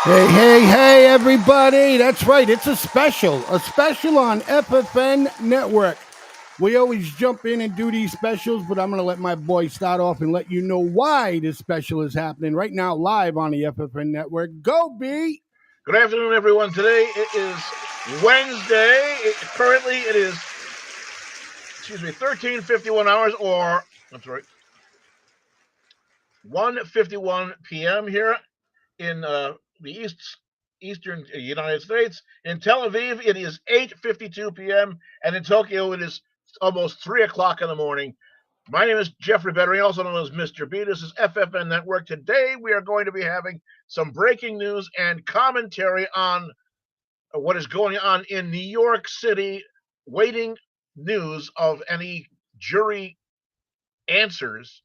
Hey, everybody. That's right. It's a special on FFN Network. We always jump in and do these specials, but I'm going to let my boy start off and let you know why this special is happening right now live on the FFN Network. Go, B. Good afternoon, everyone. Today it is Wednesday. Currently, it is 13:51 hours, or I'm sorry, 1:51 p.m. here in the eastern United States. In Tel Aviv, it is 8:52 p.m., and in Tokyo, it is almost 3 o'clock in the morning. My name is Jeffrey Bettering, also known as Mr. B. This is FFN Network. Today, we are going to be having some breaking news and commentary on what is going on in New York City, waiting news of any jury answers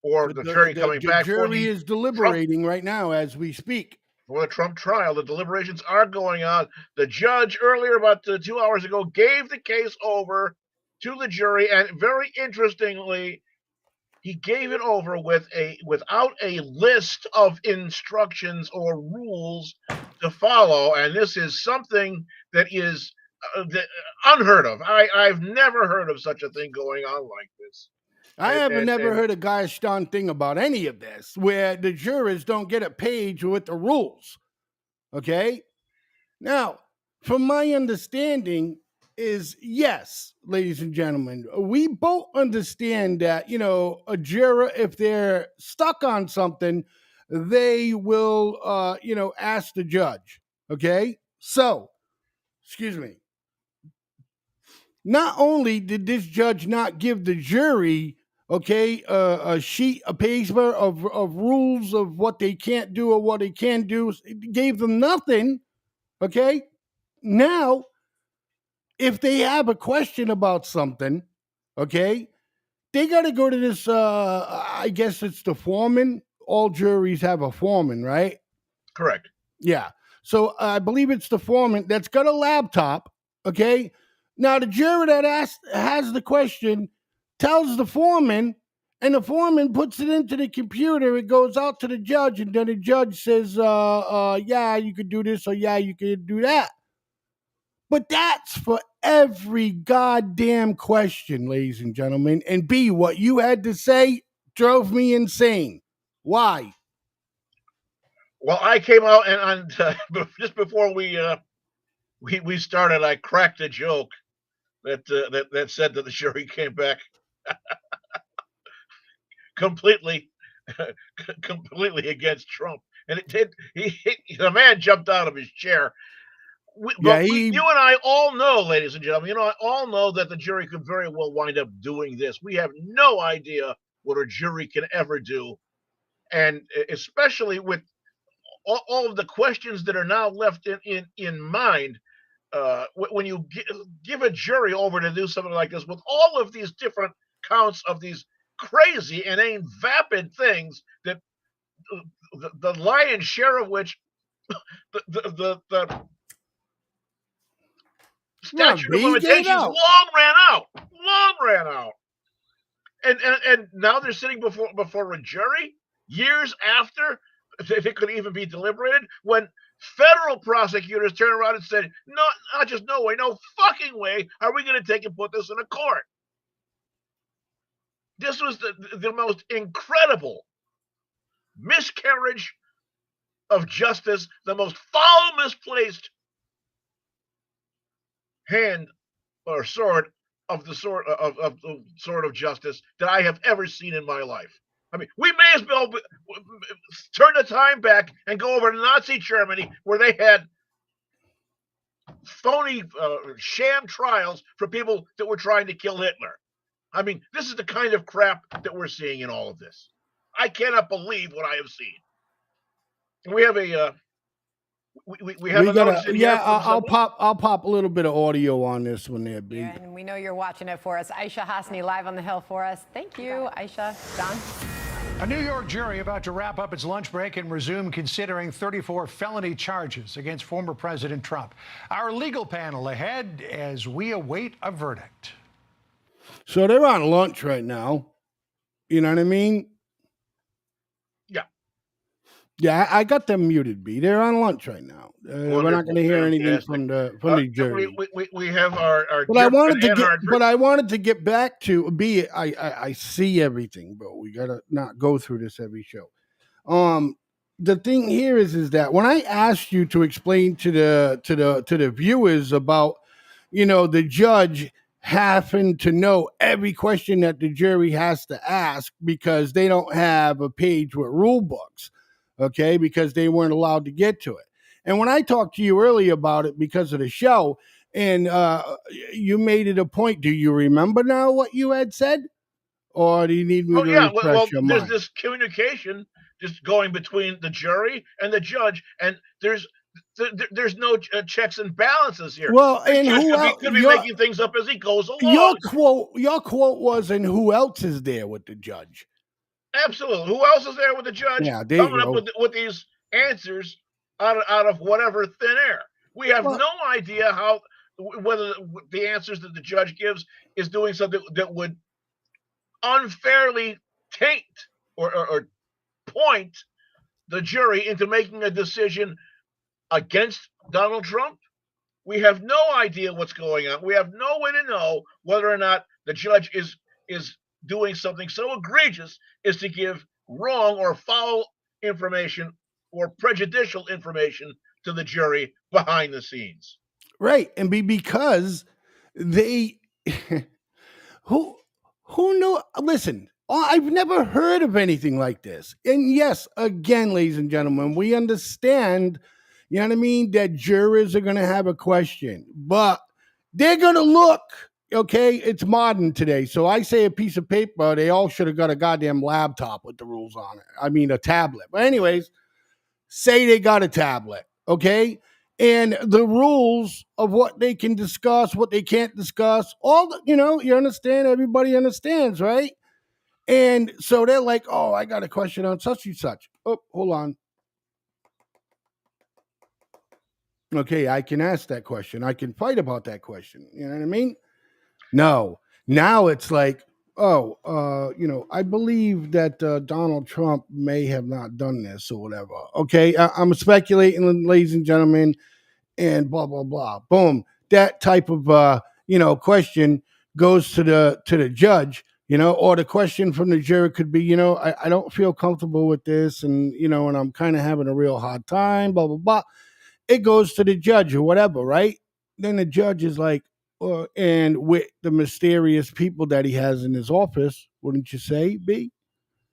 or the jury coming The back jury is Trump deliberating right now as we speak. for the Trump trial. The deliberations are going on. The judge earlier, about 2 hours ago, gave the case over to the jury, and very interestingly, he gave it over without a list of instructions or rules to follow, and this is something that is unheard of. I've never heard of such a thing going on like this. I And, have and, never and heard a gosh darn thing about any of this where the jurors don't get a page with the rules. Okay? Now, from my understanding, is yes, ladies and gentlemen, we both understand that, a juror, if they're stuck on something, they will, ask the judge. Okay? So, excuse me. Not only did this judge not give the jury, okay, a sheet, a paper of rules of what they can't do or what they can do, it gave them nothing. Okay? Now, if they have a question about something, okay, they got to go to this. I guess it's the foreman. All juries have a foreman, right? correct. Yeah. So I believe it's the foreman that's got a laptop. Okay. Now the juror that has the question tells the foreman, and the foreman puts it into the computer. It goes out to the judge, and then the judge says, "Yeah, you could do this, or yeah, you could do that." But that's for every goddamn question, ladies and gentlemen. And B, what you had to say drove me insane. Why? Well, I came out and just before we started, I cracked a joke that said that the jury came back completely completely against Trump, and it did. The man jumped out of his chair. Yeah, You and I all know, ladies and gentlemen, all know that the jury could very well wind up doing this. We have no idea what a jury can ever do, and especially with all of the questions that are now left in mind. When you give a jury over to do something like this with all of these different counts of these crazy and vapid things that the lion's share of which the come on, statute of B, get it limitations out. long ran out, and now they're sitting before a jury years after, if it could even be deliberated, when federal prosecutors turn around and said, no, not just no way, no fucking way are we going to take and put this in a court. This was the most incredible miscarriage of justice, the most foul, misplaced hand or sword of the sword of justice that I have ever seen in my life. I mean, we may as well turn the time back and go over to Nazi Germany, where they had phony sham trials for people that were trying to kill Hitler. I mean, this is the kind of crap that we're seeing in all of this. I cannot believe what I have seen. We have a we have We a gotta, notice in here yeah. from someone. I'll pop a little bit of audio on this one there, B. Yeah, and we know you're watching it for us. Aisha Hasni live on the Hill for us. Thank you, Aisha. John? A New York jury about to wrap up its lunch break and resume considering 34 felony charges against former President Trump. Our legal panel ahead as we await a verdict. So they're on lunch right now. You know what I mean? Yeah. Yeah, I got them muted, B. They're on lunch right now. We're not going to hear anything from the jury. We have our But I wanted to and get, our but I wanted to get back to B. I see everything, bro. We gotta not go through this every show. The thing here is that when I asked you to explain to the viewers about, the judge having to know every question that the jury has to ask because they don't have a page with rule books, okay, because they weren't allowed to get to it. And when I talked to you earlier about it because of the show, and you made it a point. Do you remember now what you had said, or do you need me Oh to yeah, refresh your there's mind? this communication just going between the jury and the judge, and there's no checks and balances here. Well, The and judge who else? could be making things up as he goes Your along. quote was, and who else is there with the judge? Absolutely. Who else is there with the judge Yeah, there coming you up go. with these answers out of whatever thin air? We have Well, no idea how whether the answers that the judge gives is doing something that would unfairly taint or point the jury into making a decision against Donald Trump. We have no idea what's going on. We have no way to know whether or not the judge is doing something so egregious as to give wrong or foul information or prejudicial information to the jury behind the scenes. right, and because they who who know. Listen, I've never heard of anything like this. And yes, again, ladies and gentlemen, we understand. You know what I mean? That jurors are going to have a question, but they're going to look. Okay, it's modern today. So I say a piece of paper. They all should have got a goddamn laptop with the rules on it. I mean, a tablet. But anyways, say they got a tablet. Okay, and the rules of what they can discuss, what they can't discuss, all the, you understand, everybody understands, right? And so they're like, oh, I got a question on such and such. Oh, hold on. Okay, I can ask that question. I can fight about that question. You know what I mean? No. Now it's like, oh, I believe that Donald Trump may have not done this or whatever. Okay, I'm speculating, ladies and gentlemen, and blah blah blah. Boom. That type of question goes to the judge. Or the question from the jury could be, I don't feel comfortable with this, and and I'm kind of having a real hard time. Blah blah blah. It goes to the judge or whatever, right? Then the judge is like, and with the mysterious people that he has in his office, wouldn't you say, B?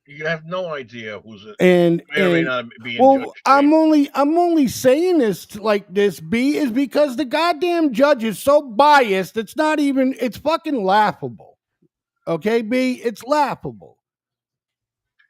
You have no idea who's it And may or may not be in well, Judge Street. I'm only saying this like this, B, is because the goddamn judge is so biased. It's fucking laughable. Okay, B, it's laughable.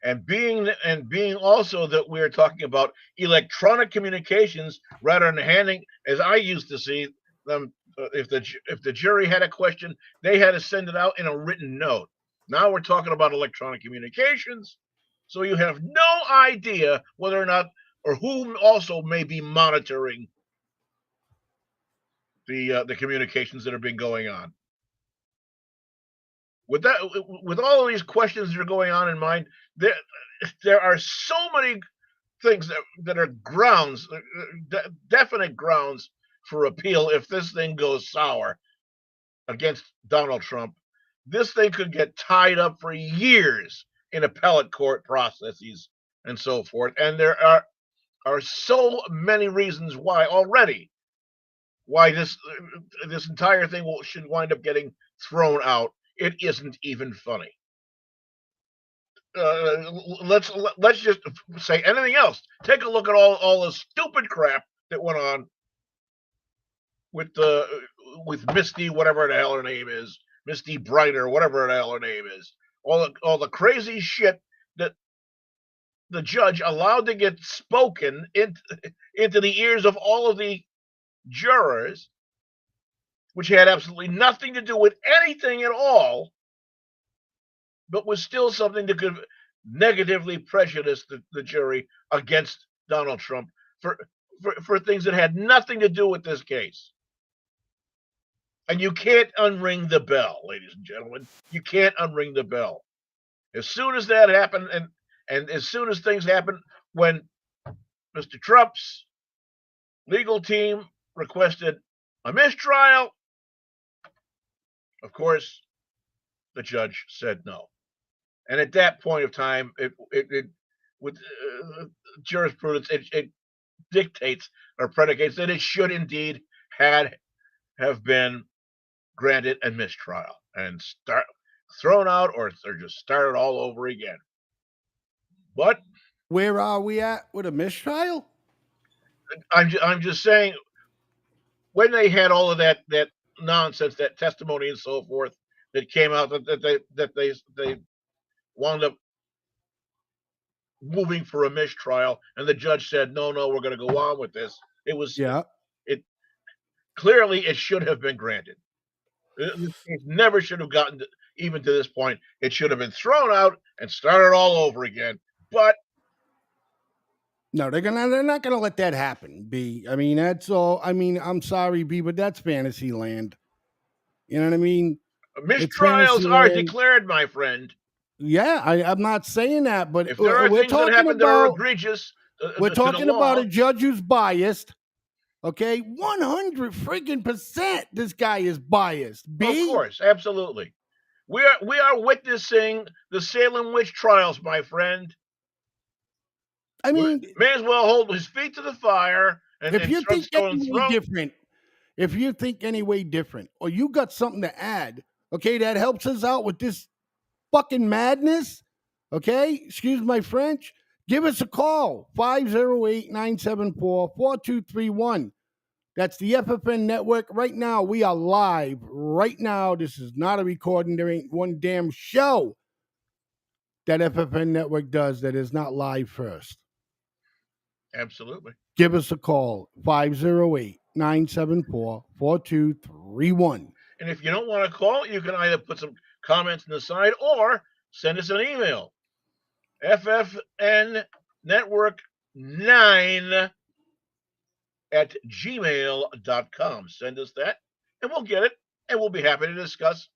And being also that we're talking about electronic communications rather than handing, as I used to see them, if the jury had a question, they had to send it out in a written note. Now we're talking about electronic communications, so you have no idea whether or not or who also may be monitoring the communications that have been going on. With all of these questions that are going on in mind, there are so many things that are grounds, definite grounds for appeal if this thing goes sour against Donald Trump. This thing could get tied up for years in appellate court processes and so forth. And there are so many reasons why this entire thing should wind up getting thrown out. It isn't even funny. Let's just say anything else. Take a look at all the stupid crap that went on with Misty, whatever the hell her name is, Misty Brighter, whatever the hell her name is. All the crazy shit that the judge allowed to get spoken into the ears of all of the jurors, which had absolutely nothing to do with anything at all, but was still something that could negatively prejudice the jury against Donald Trump for things that had nothing to do with this case. And you can't unring the bell, ladies and gentlemen. You can't unring the bell. As soon as that happened, and as soon as things happen when Mr. Trump's legal team requested a mistrial. Of course, the judge said no. And at that point of time, it with jurisprudence, it dictates or predicates that it should indeed have been granted a mistrial and thrown out or just started all over again. But where are we at with a mistrial? I'm just saying, when they had all of that nonsense, that testimony and so forth that came out that they wound up moving for a mistrial, and the judge said no, we're going to go on with this. It clearly it should have been granted. It never should have gotten even to this point. It should have been thrown out and started all over again. But no, they're not gonna let that happen, B. I mean, that's all. I mean, I'm sorry, B, but that's fantasy land. You know what I mean? Mistrials are declared, my friend. Yeah, I'm not saying that, but if there are things that happen that are egregious, we're talking about a judge who's biased. Okay, 100% this guy is biased. B? Of course, absolutely. We are witnessing the Salem witch trials, my friend. I mean, may as well hold his feet to the fire. And if you think any way different, or you got something to add, okay, that helps us out with this fucking madness, okay? Excuse my French. Give us a call, 508-974-4231. That's the FFN network. Right now, we are live. Right now, this is not a recording. There ain't one damn show that FFN network does that is not live first. Absolutely. Give us a call, 508-974-4231. And if you don't want to call, you can either put some comments on the side or send us an email. ffnnetwork9@gmail.com. Send us that, and we'll get it, and we'll be happy to discuss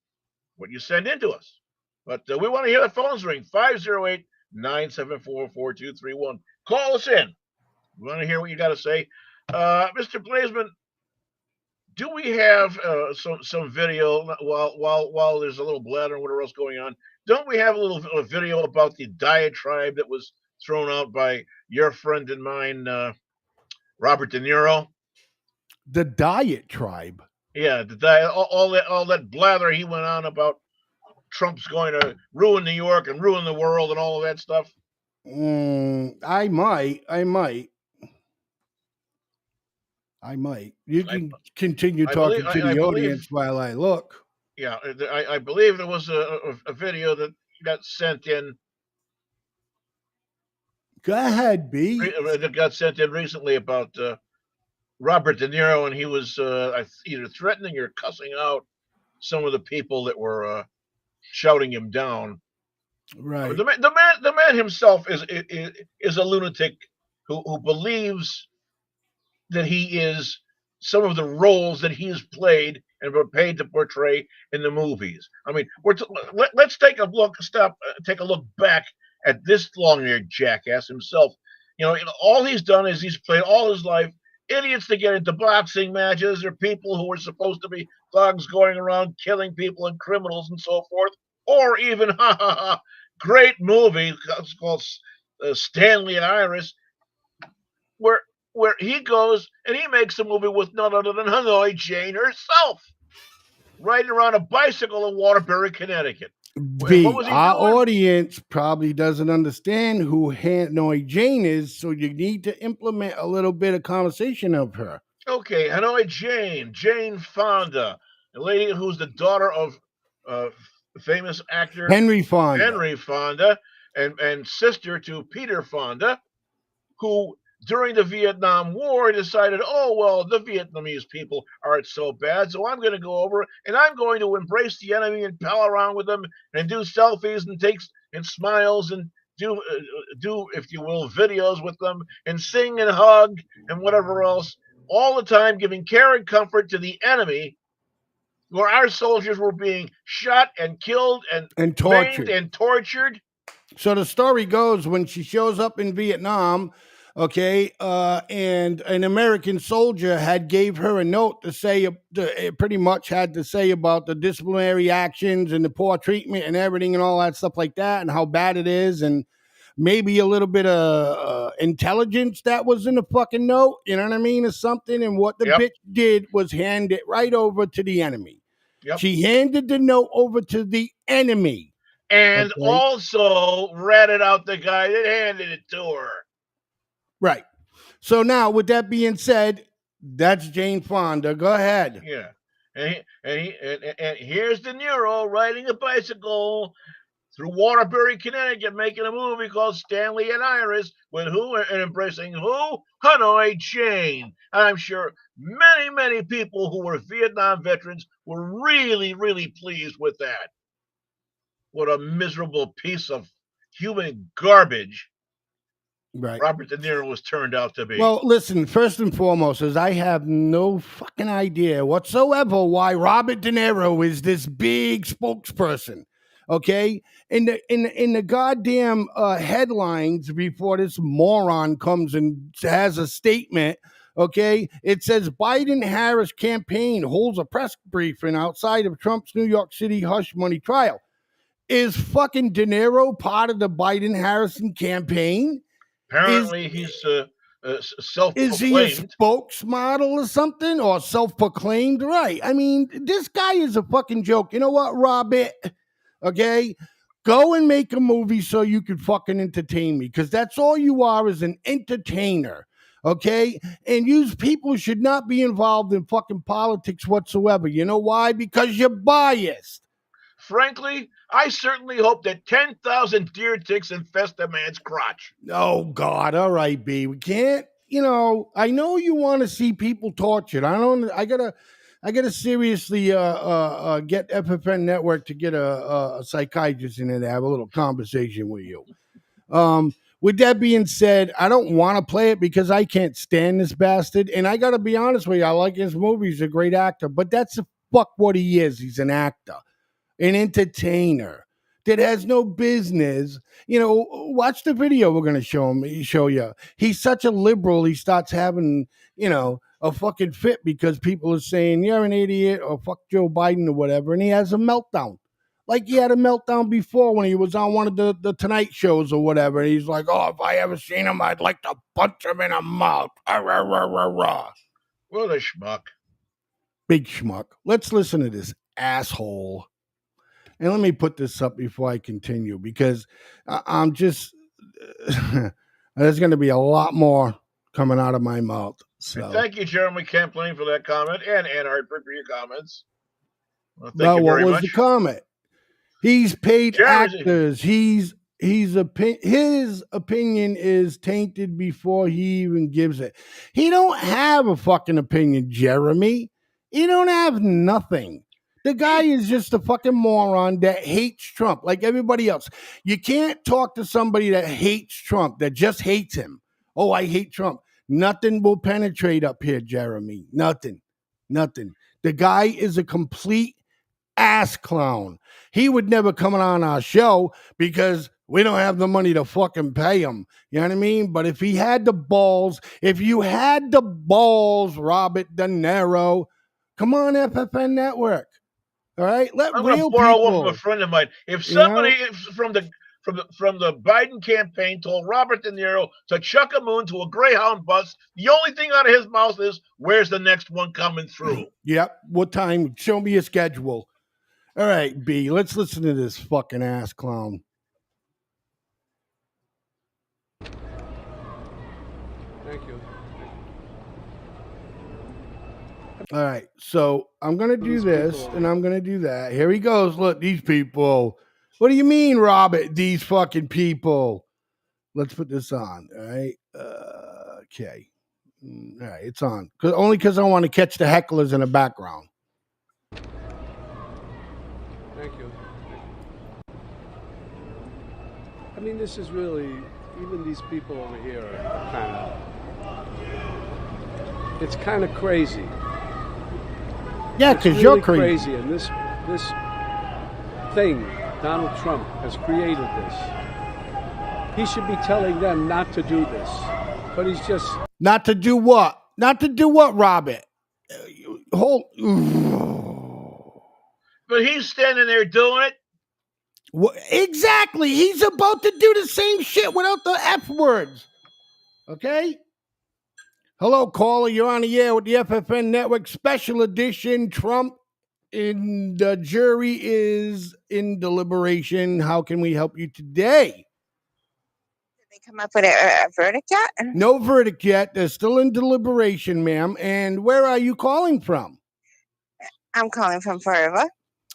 what you send in to us. But we want to hear the phones ring, 508-974-4231. Call us in. We want to hear what you got to say. Mr. Blazeman, do we have some video while there's a little bladder and whatever else going on? Don't we have a video about the diatribe that was thrown out by your friend and mine, Robert De Niro? The diet tribe. Yeah, all that blather he went on about Trump's going to ruin New York and ruin the world and all of that stuff. I might. You can continue talking to the audience while I look. Yeah, I believe there was a video that got sent in. Go ahead, B. That got sent in recently about Robert De Niro, and he was either threatening or cussing out some of the people that were shouting him down. Right. The man himself is a lunatic who believes that he is some of the roles that he's played and were paid to portray in the movies. I mean, let's take a look back at this long-haired jackass himself. You know, all he's done is he's played all his life idiots to get into boxing matches, or people who were supposed to be thugs going around killing people and criminals and so forth, or even great movie called Stanley and Iris, where he goes and he makes a movie with none other than Hanoi Jane herself, riding around a bicycle in Waterbury, Connecticut. Our audience probably doesn't understand who Hanoi Jane is, so you need to implement a little bit of conversation of her. Okay, Hanoi Jane Fonda, a lady who's the daughter of famous actor Henry Fonda, and sister to Peter Fonda, who during the Vietnam War decided, oh, well, the Vietnamese people aren't so bad, so I'm going to go over and I'm going to embrace the enemy and pal around with them and do selfies and smiles and do, if you will, videos with them and sing and hug and whatever else, all the time giving care and comfort to the enemy, where our soldiers were being shot and killed and tortured. So the story goes, when she shows up in Vietnam, Okay, and an American soldier had gave her a note to say, it pretty much had to say about the disciplinary actions and the poor treatment and everything and all that stuff like that, and how bad it is, and maybe a little bit of intelligence that was in the fucking note, you know what I mean, or something. And what the bitch did was hand it right over to the enemy. She handed the note over to the enemy. And also ratted out the guy that handed it to her. Right. So now, with that being said, that's Jane Fonda. Go ahead. Yeah. And here's De Niro riding a bicycle through Waterbury, Connecticut, making a movie called Stanley and Iris, with who and embracing who? Hanoi Jane. I'm sure many, many people who were Vietnam veterans were really, really pleased with that. What a miserable piece of human garbage Robert De Niro was turned out to be. Well, listen, first and foremost, is I have no fucking idea whatsoever why Robert De Niro is this big spokesperson. Okay, in the goddamn headlines before this moron comes and has a statement. Okay, it says Biden-Harris campaign holds a press briefing outside of Trump's New York City hush money trial. Is fucking De Niro part of the Biden-Harris campaign? Apparently, he's self-proclaimed. Is he a spokesmodel or something, or self-proclaimed? Right. I mean, this guy is a fucking joke. You know what, Robert? Okay, go and make a movie so you can fucking entertain me, because that's all you are, is an entertainer. Okay, and you people should not be involved in fucking politics whatsoever. You know why? Because you're biased. Frankly, I certainly hope that 10,000 deer ticks infest the man's crotch. Oh, God. All right, B. We can't, I know you want to see people tortured. I gotta seriously get FFN Network to get a psychiatrist in there to have a little conversation with you. With that being said, I don't want to play it because I can't stand this bastard. And I got to be honest with you, I like his movies. He's a great actor. But that's what he is. He's an actor. An entertainer that has no business. Watch the video we're going to show you. He's such a liberal, he starts having, a fucking fit because people are saying, you're an idiot, or fuck Joe Biden or whatever, and he has a meltdown. Like he had a meltdown before when he was on one of the Tonight shows or whatever, and he's like, oh, if I ever seen him, I'd like to punch him in the mouth. What a schmuck. Big schmuck. Let's listen to this asshole. And let me put this up before I continue, because I'm just, there's going to be a lot more coming out of my mouth. So. Thank you, Jeremy Camplain, for that comment, and Ann Hartford for your comments. Well, thank you very what was much. The comment? He's paid actors. His opinion is tainted before he even gives it. He don't have a fucking opinion, Jeremy. He don't have nothing. The guy is just a fucking moron that hates Trump like everybody else. You can't talk to somebody that hates Trump, that just hates him. Oh, I hate Trump. Nothing will penetrate up here, Jeremy. Nothing. The guy is a complete ass clown. He would never come on our show because we don't have the money to fucking pay him. You know what I mean? But if he had the balls, Robert De Niro, come on, FFN Network. All right, I'm going to borrow one from a friend of mine. If somebody from the Biden campaign told Robert De Niro to chuck a moon to a Greyhound bus, the only thing out of his mouth is, "Where's the next one coming through?" Yep. What time? Show me a schedule. All right, B. Let's listen to this fucking ass clown. Thank you. All right, so I'm going to do this, and I'm going to do that. Here he goes. Look, these people. What do you mean, Robert? These fucking people. Let's put this on, all right? Okay. All right, it's on. Only because I want to catch the hecklers in the background. Thank you. I mean, this is really, even these people over here are it's kind of crazy. Yeah, because really you're crazy. And this thing, Donald Trump has created this. He should be telling them not to do this. but he's just Not to do what? Not to do what, Robert? Hold. But he's standing there doing it. Exactly. He's about to do the same shit without the F words. Okay? Hello, caller. You're on the air with the FFN Network Special Edition. Trump in the jury is in deliberation. How can we help you today? Did they come up with a verdict yet? No verdict yet. They're still in deliberation, ma'am. And where are you calling from? I'm calling from forever.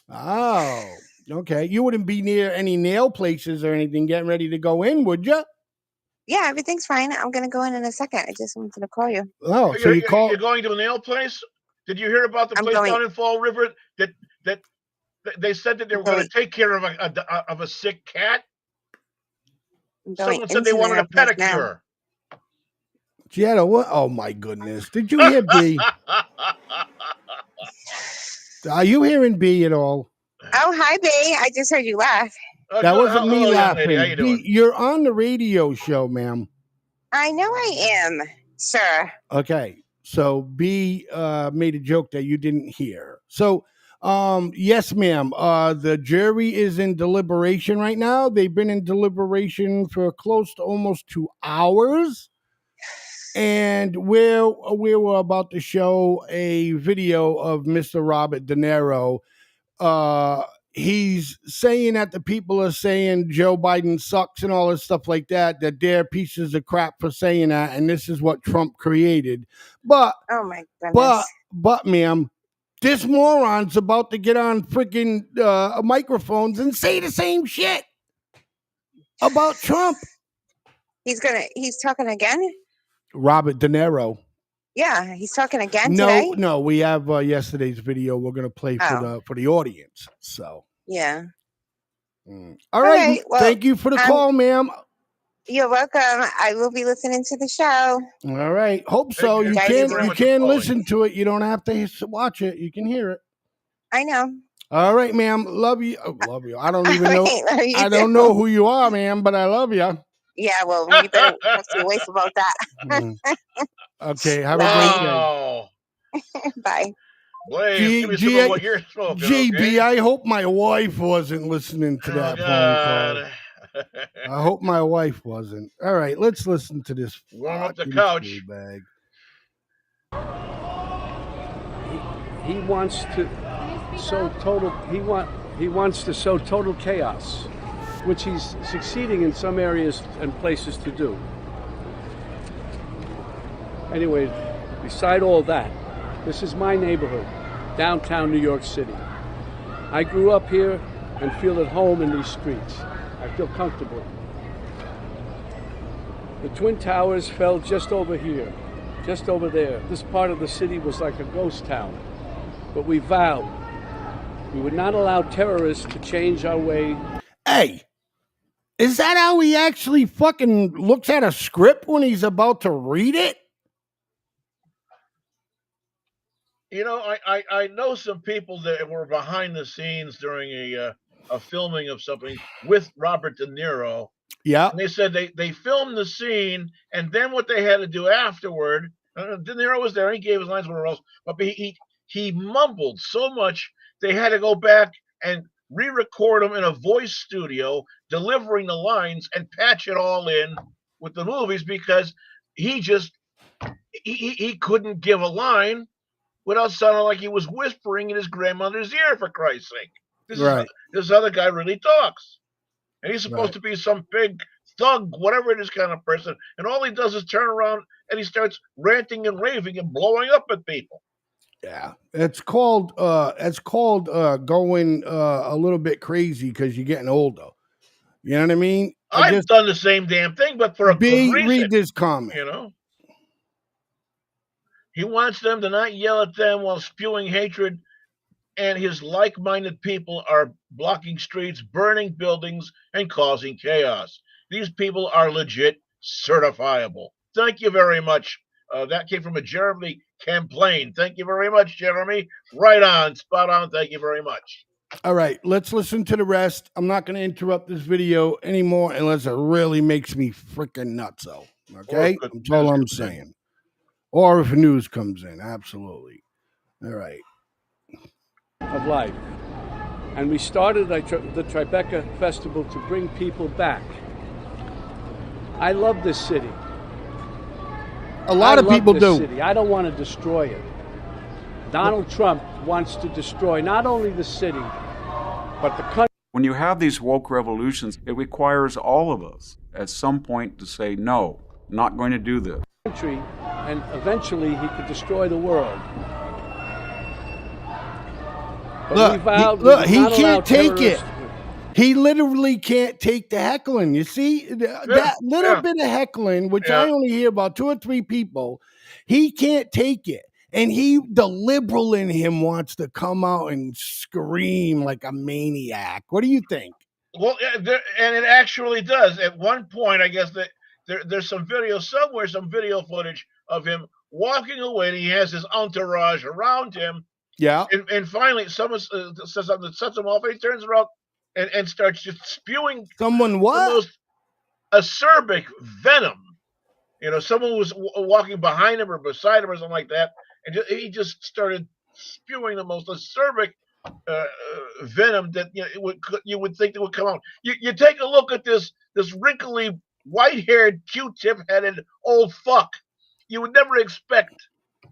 Oh, okay. You wouldn't be near any nail places or anything getting ready to go in, would you? Yeah, everything's fine. I'm going to go in a second. I just wanted to call you. Oh, so you call? You're going to a nail place? Did you hear about the I'm place going- down in Fall River that they said that they were going to take care of a sick cat? I'm going Someone said they into the wanted a nail place now. pedicure. Jetta, what? Oh my goodness! Did you hear B? Are you hearing B at all? Oh, hi, B. I just heard you laugh. That wasn't me Hello, young laughing. lady. How you doing? B, you're on the radio show, ma'am. I know I am, sir. Okay, so B made a joke that you didn't hear. So, yes, ma'am. The jury is in deliberation right now. They've been in deliberation for close to almost 2 hours. And we were about to show a video of Mr. Robert De Niro. He's saying that the people are saying Joe Biden sucks and all this stuff like that, that they're pieces of crap for saying that, and this is what Trump created. But, Oh, my goodness. but, ma'am, this moron's about to get on freaking microphones and say the same shit about Trump. He's talking again? Robert De Niro. Yeah, he's talking again today? No, we have yesterday's video we're gonna play for the audience. So Yeah. All right. right, well, Thank you for the call, ma'am. You're welcome. I will be listening to the show. All right. Hope so. you. You Thank can you very you much can for listen to it. You don't have to watch it. You can hear it. I know. All right, ma'am. Love you. Oh, love you. I don't even know. Love you I don't too. know who you are, ma'am, but I love you. Yeah, well, you better talk to your wife about that. Okay. Have a great day. Wow. Bye. Blaze, give me some of what you're smoking. GB, okay? I hope my wife wasn't listening to that phone call. God. I hope my wife wasn't. All right, let's listen to this. Warm up the fucking couch. bag. he wants to sow total he wants to sow total chaos, which he's succeeding in some areas and places to do. Anyway, beside all that, this is my neighborhood, downtown New York City. I grew up here and feel at home in these streets. I feel comfortable. The Twin Towers fell just over here, just over there. This part of the city was like a ghost town. But we vowed we would not allow terrorists to change our way. Hey, is that how he actually fucking looks at a script when he's about to read it? You know, I know some people that were behind the scenes during a filming of something with Robert De Niro. Yeah. And they said they filmed the scene, and then what they had to do afterward, De Niro was there, he gave his lines, whatever else, but he mumbled so much, they had to go back and re-record him in a voice studio, delivering the lines and patch it all in with the movies, because he couldn't give a line without sounding like he was whispering in his grandmother's ear, for Christ's sake. This other guy really talks. And he's supposed to be some big thug, whatever it is kind of person. And all he does is turn around and he starts ranting and raving and blowing up at people. Yeah. It's called going a little bit crazy because you're getting older. You know what I mean? I've done the same damn thing, but for a good reason. Read this comment. You know? He wants them to not yell at them while spewing hatred, and his like-minded people are blocking streets, burning buildings, and causing chaos. These people are legit certifiable. Thank you very much. That came from a Jeremy Camplain. Thank you very much, Jeremy. Right on, spot on. Thank you very much. All right, let's listen to the rest. I'm not going to interrupt this video anymore unless it really makes me freaking nuts, though. Okay, good that's all news I'm comes in. saying. Or if news comes in, absolutely. All right. Of life. And we started the Tribeca Festival to bring people back. I love this city. A lot of people do. City. I don't want to destroy it. Donald Trump wants to destroy not only the city, but the country. When you have these woke revolutions, it requires all of us at some point to say, no, not going to do this. And eventually he could destroy the world. But he can't take it. He literally can't take the heckling. You see, that little bit of heckling, which I only hear about 2 or 3 people, he can't take it. And the liberal in him wants to come out and scream like a maniac. What do you think? Well, and it actually does. At one point, I guess that there's some video somewhere, some video footage of him walking away. And he has his entourage around him. Yeah. And finally, someone says something that sets him off, and he turns around and starts just spewing someone what? The most acerbic venom. You know, someone was walking behind him or beside him or something like that, and he just started spewing the most acerbic venom that you would think that would come out. You take a look at this wrinkly, white-haired, Q-tip-headed old fuck. You would never expect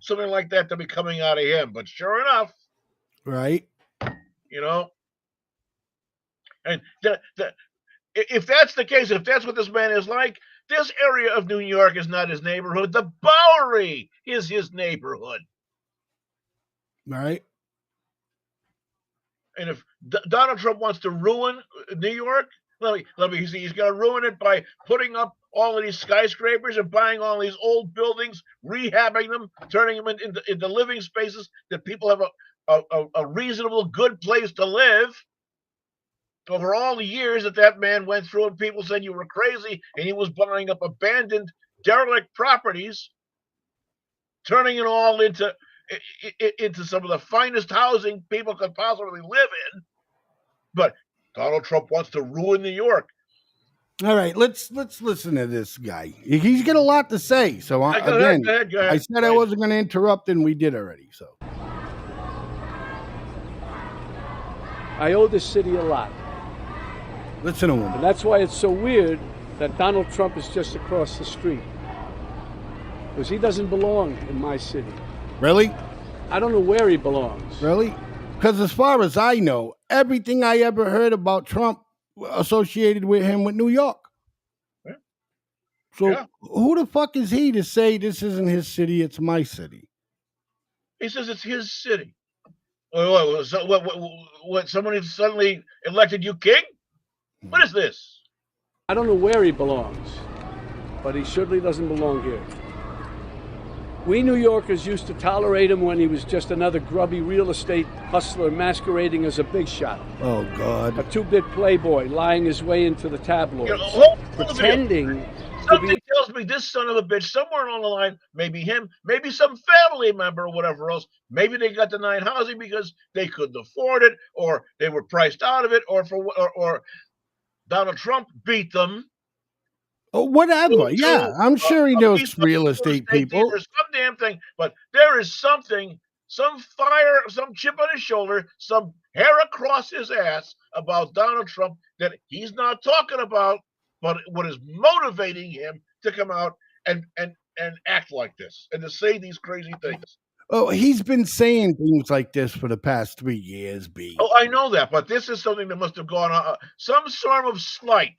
something like that to be coming out of him, but sure enough, right? You know, and if that's the case, if that's what this man is like, this area of New York is not his neighborhood. The Bowery is his neighborhood, right? And if Donald Trump wants to ruin New York, let me see. He's going to ruin it by putting up all of these skyscrapers and buying all these old buildings, rehabbing them, turning them into living spaces that people have a reasonable, good place to live. Over all the years that man went through, and people said you were crazy, and he was buying up abandoned, derelict properties, turning it all into some of the finest housing people could possibly live in. But Donald Trump wants to ruin New York. All right, let's listen to this guy. He's got a lot to say. So Go ahead. I said I wasn't going to interrupt, and we did already. So I owe this city a lot. Listen to him. And that's why it's so weird that Donald Trump is just across the street. Because he doesn't belong in my city. Really? I don't know where he belongs. Really? Because as far as I know, everything I ever heard about Trump associated with him with New York. Yeah. So who the fuck is he to say this isn't his city, it's my city? He says it's his city. What someone suddenly elected you king? What is this? I don't know where he belongs, but he certainly doesn't belong here. We New Yorkers used to tolerate him when he was just another grubby real estate hustler masquerading as a big shot. Oh, God. A two-bit playboy lying his way into the tabloids, pretending Something tells me this son of a bitch, somewhere along the line, maybe him, maybe some family member or whatever else, maybe they got denied housing because they couldn't afford it, or they were priced out of it, or Donald Trump beat them. Oh, whatever. Yeah, I'm sure he knows real estate people. Or some damn thing, but there is something, some fire, some chip on his shoulder, some hair across his ass about Donald Trump that he's not talking about, but what is motivating him to come out and act like this and to say these crazy things. Oh, he's been saying things like this for the past 3 years, B. Oh, I know that, but this is something that must have gone on. Some sort of slight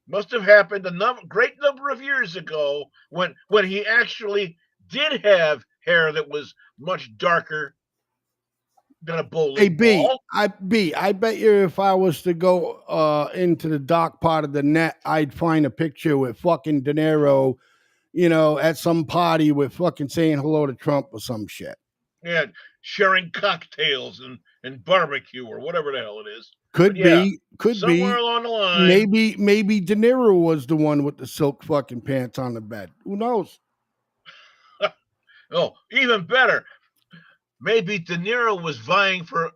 must have happened a great number of years ago when he actually did have hair that was much darker than a bowling ball. I bet you if I was to go into the dark part of the net, I'd find a picture with fucking De Niro, at some party with fucking saying hello to Trump or some shit. Yeah, sharing cocktails and barbecue or whatever the hell it is. Could be somewhere along the line. Maybe De Niro was the one with the silk fucking pants on the bed. Who knows? Oh, even better. Maybe De Niro was vying for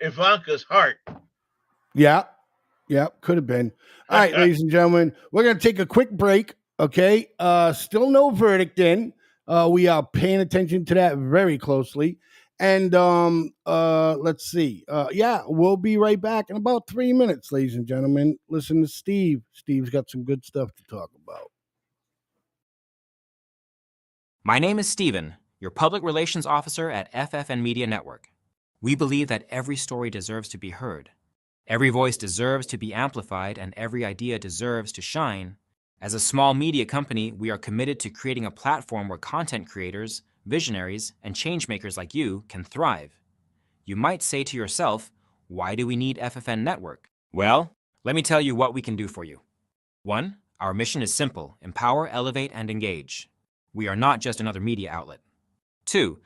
Ivanka's heart. Yeah. Yep, could have been. All right, ladies and gentlemen, we're going to take a quick break. Okay. Still no verdict in. We are paying attention to that very closely. And let's see. Yeah, we'll be right back in about 3 minutes, ladies and gentlemen. Listen to Steve. Steve's got some good stuff to talk about. My name is Steven, your public relations officer at FFN Media Network. We believe that every story deserves to be heard. Every voice deserves to be amplified, and every idea deserves to shine. As a small media company, we are committed to creating a platform where content creators, visionaries, and changemakers like you can thrive. You might say to yourself, why do we need FFN Network? Well, let me tell you what we can do for you. 1. Our mission is simple: empower, elevate, and engage. We are not just another media outlet. 2.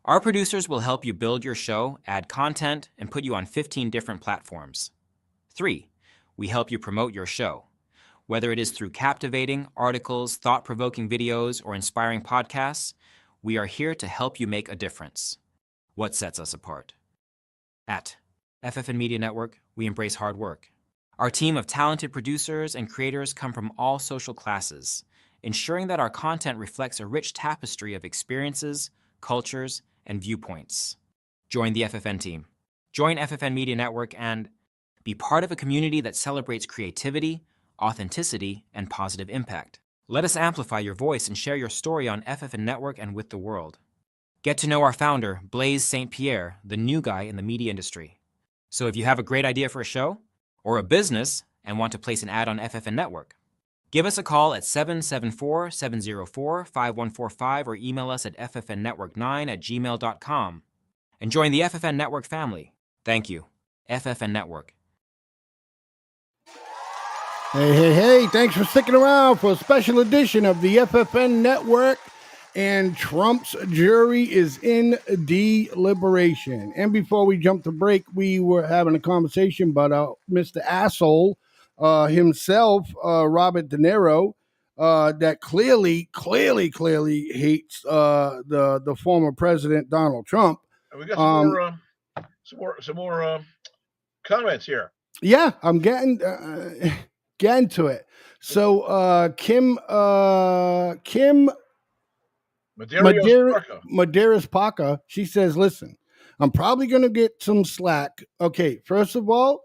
Our producers will help you build your show, add content, and put you on 15 different platforms. 3. We help you promote your show. Whether it is through captivating articles, thought-provoking videos, or inspiring podcasts, we are here to help you make a difference. What sets us apart? At FFN Media Network, we embrace hard work. Our team of talented producers and creators come from all social classes, ensuring that our content reflects a rich tapestry of experiences, cultures, and viewpoints. Join the FFN team. Join FFN Media Network and be part of a community that celebrates creativity, authenticity, and positive impact. Let us amplify your voice and share your story on FFN Network and with the world. Get to know our founder, Blaise St. Pierre, the new guy in the media industry. So if you have a great idea for a show or a business and want to place an ad on FFN Network, give us a call at 774-704-5145 or email us at ffnnetwork9@gmail.com and join the FFN Network family. Thank you. FFN Network. Hey, thanks for sticking around for a special edition of the FFN Network. And Trump's jury is in deliberation. And before we jump to break, we were having a conversation about Mr. Asshole himself, Robert De Niro, that clearly hates the former president, Donald Trump. And we got some more comments here. Yeah, I'm getting to it. So Kim Medeiros Paca, she says, listen, I'm probably going to get some slack. Okay, first of all,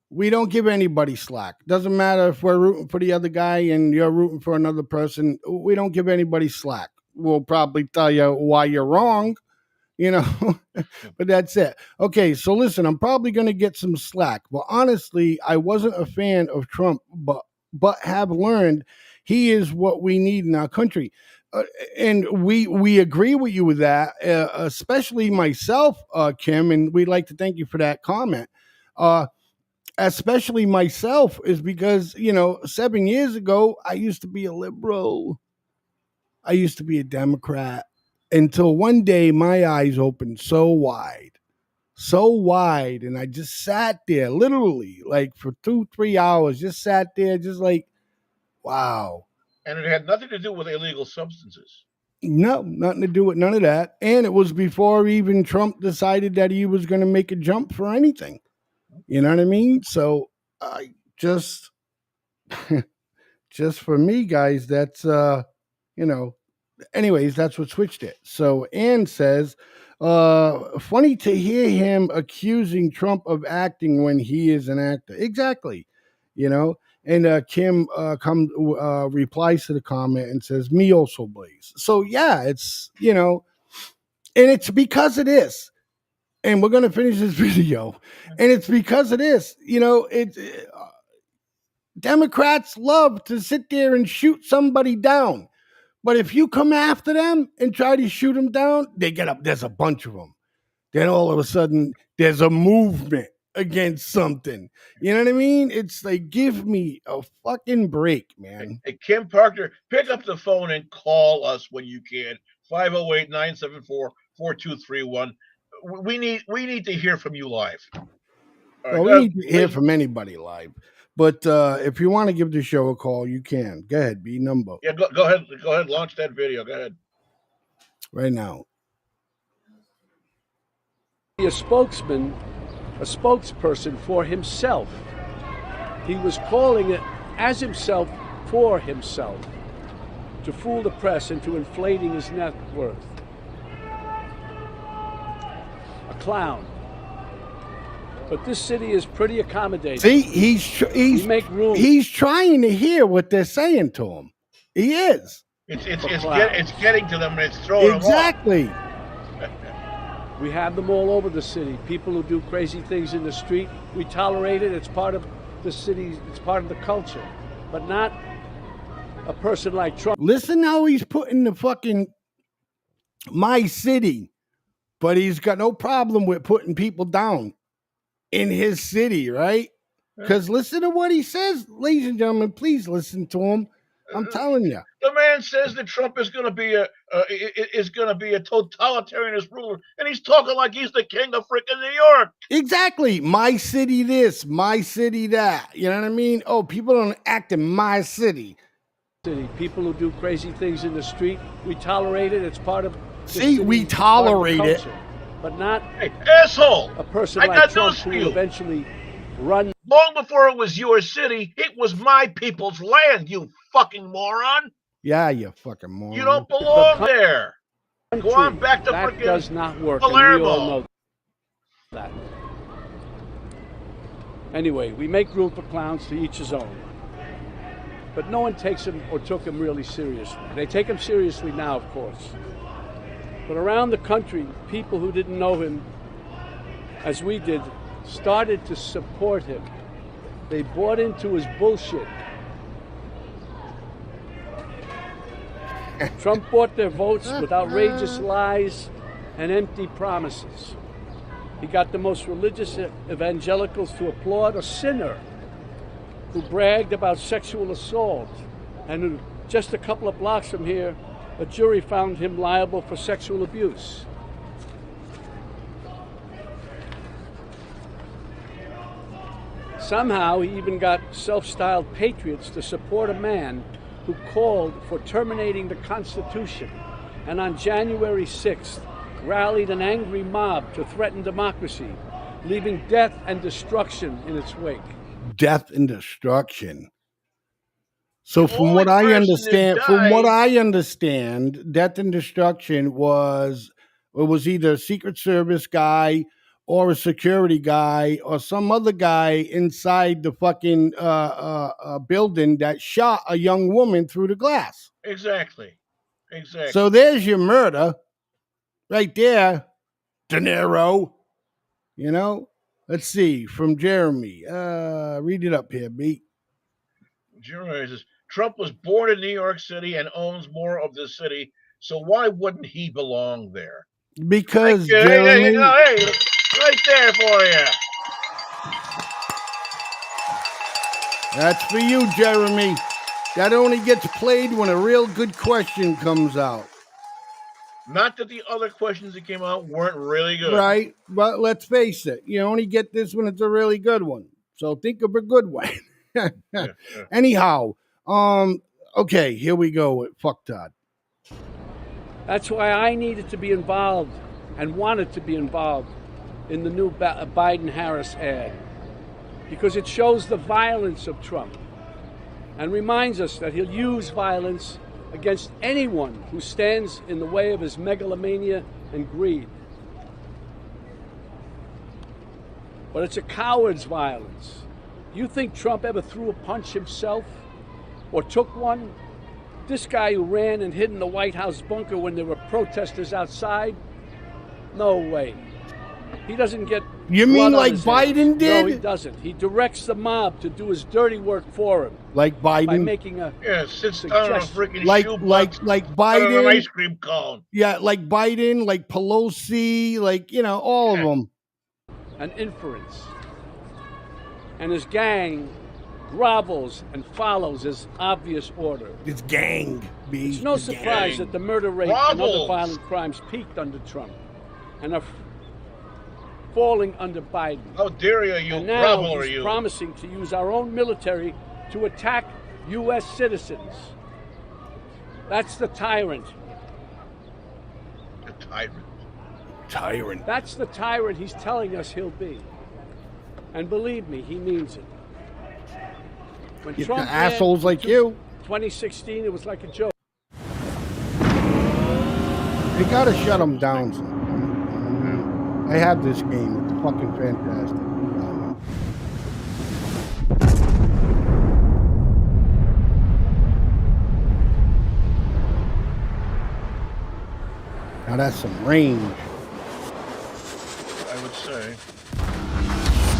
we don't give anybody slack. Doesn't matter if we're rooting for the other guy and you're rooting for another person. We don't give anybody slack. We'll probably tell you why you're wrong, but that's it. Okay, so listen, I'm probably going to get some slack. Well, honestly, I wasn't a fan of Trump, but have learned he is what we need in our country. And we agree with you with that, especially myself, Kim, and we'd like to thank you for that comment. Especially myself is because, 7 years ago, I used to be a liberal. I used to be a Democrat until one day my eyes opened so wide. And I just sat there literally like for 2-3 hours, just sat there, just like, wow. And it had nothing to do with illegal substances. No, nothing to do with none of that. And it was before even Trump decided that he was going to make a jump for anything. You know what I mean? So I just for me, guys, that's, anyways, that's what switched it. So Ann says, funny to hear him accusing Trump of acting when he is an actor. Exactly. And Kim replies to the comment and says, me also, Blaise. So, yeah, it's, and it's because of this. And we're going to finish this video. And it's because of this. Democrats love to sit there and shoot somebody down. But if you come after them and try to shoot them down, they get up. There's a bunch of them. Then all of a sudden, there's a movement against something. You know what I mean? It's like, give me a fucking break, man. Hey, Kim Parker, pick up the phone and call us when you can. 508-974-4231. We need to hear from you live. Right, we need to hear from anybody live. But if you want to give the show a call, you can. Go ahead, B number. Yeah, go ahead. Go ahead. Launch that video. Go ahead. Right now. A spokesperson for himself. He was calling it as himself for himself, to fool the press into inflating his net worth. A clown. But this city is pretty accommodating. See, We make room. he's trying to hear what they're saying to him. He is. It's getting to them and it's throwing Exactly. them off. We have them all over the city. People who do crazy things in the street, we tolerate it. It's part of the city. It's part of the culture. But not a person like Trump. Listen how he's putting the fucking my city, but he's got no problem with putting people down in his city, right? Because listen to what he says, ladies and gentlemen. Please listen to him. I'm telling you. The man says that Trump is going to be a totalitarianist ruler, and he's talking like he's the king of freaking New York. Exactly. My city this, my city that. You know what I mean? Oh, people don't act in my city. People who do crazy things in the street, we tolerate it. It's part of the See, city. we It's part of the tolerate it. culture. But not Hey, asshole! a person I like got Trump news who for will you. eventually run. Long before it was your city, it was my people's land, you fucking moron. Yeah, you fucking moron. You don't belong there. Country. Go on back to that freaking does not work, and we Palermo. all know that. Anyway, we make room for clowns, to each his own. But no one takes him or took him really seriously. They take him seriously now, of course. But around the country, people who didn't know him, as we did, started to support him. They bought into his bullshit. Trump bought their votes with outrageous lies and empty promises. He got the most religious evangelicals to applaud a sinner who bragged about sexual assault, and who, just a couple of blocks from here, a jury found him liable for sexual abuse. Somehow he even got self-styled patriots to support a man who called for terminating the Constitution, and on January 6th rallied an angry mob to threaten democracy, leaving death and destruction in its wake. Death and destruction. So The from only what I person that understand, death and destruction was either a Secret Service guy or a security guy or some other guy inside the fucking building that shot a young woman through the glass. Exactly. So there's your murder right there, De Niro. You know? Let's see, from Jeremy. Read it up here, B. Jeremy says, Trump was born in New York City and owns more of the city, so why wouldn't he belong there? Because, Hey, Jeremy... hey, right there for you. That's for you, Jeremy. That only gets played when a real good question comes out. Not that the other questions that came out weren't really good. Right, but let's face it, you only get this when it's a really good one. So think of a good one. Yeah. Anyhow, okay, here we go with Fuck Todd. That's why I needed to be involved and wanted to be involved in the new Biden-Harris ad, because it shows the violence of Trump and reminds us that he'll use violence against anyone who stands in the way of his megalomania and greed. But it's a coward's violence. You think Trump ever threw a punch himself or took one? This guy who ran and hid in the White House bunker when there were protesters outside? No way. He doesn't get. You mean like Biden did? No, he doesn't. He directs the mob to do his dirty work for him. Like Biden? By making a sits down on a freaking like Biden, an ice cream cone. Yeah, like Biden, like Pelosi, like, you know, all of them. An inference. And his gang grovels and follows his obvious order. It's gang, B. It's no surprise that the murder rate and other violent crimes peaked under Trump and are falling under Biden. How dare you, and now he's promising to use our own military to attack U.S. citizens. That's the tyrant. The tyrant. Tyrant. That's the tyrant he's telling us he'll be. And believe me, he means it. When You Trump assholes ran like you. 2016, it was like a joke. They gotta shut him down. I have this game. It's fucking fantastic. Now that's some range. I would say.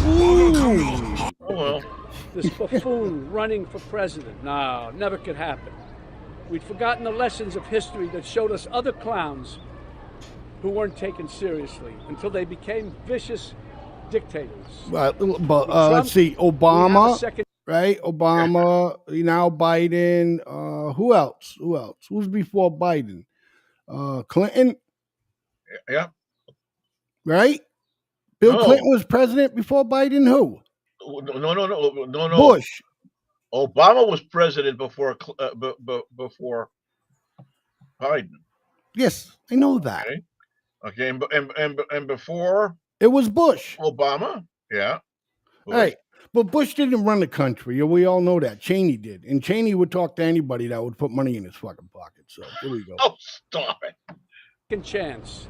Ooh. Oh well. This buffoon running for president. No, never could happen. We'd forgotten the lessons of history that showed us other clowns who weren't taken seriously until they became vicious dictators. But let's see, Obama, right? Obama, now Biden. Who else? Who's before Biden? Clinton, Yeah. right? Bill No. Clinton was president before Biden. Who? No. Bush. Obama was president before Biden. Yes, I know that. Okay, and before it was Bush. Obama. Yeah. Bush. All right. But Bush didn't run the country. We all know that. Cheney did. And Cheney would talk to anybody that would put money in his fucking pocket. So here we go. Oh, stop it. Second chance.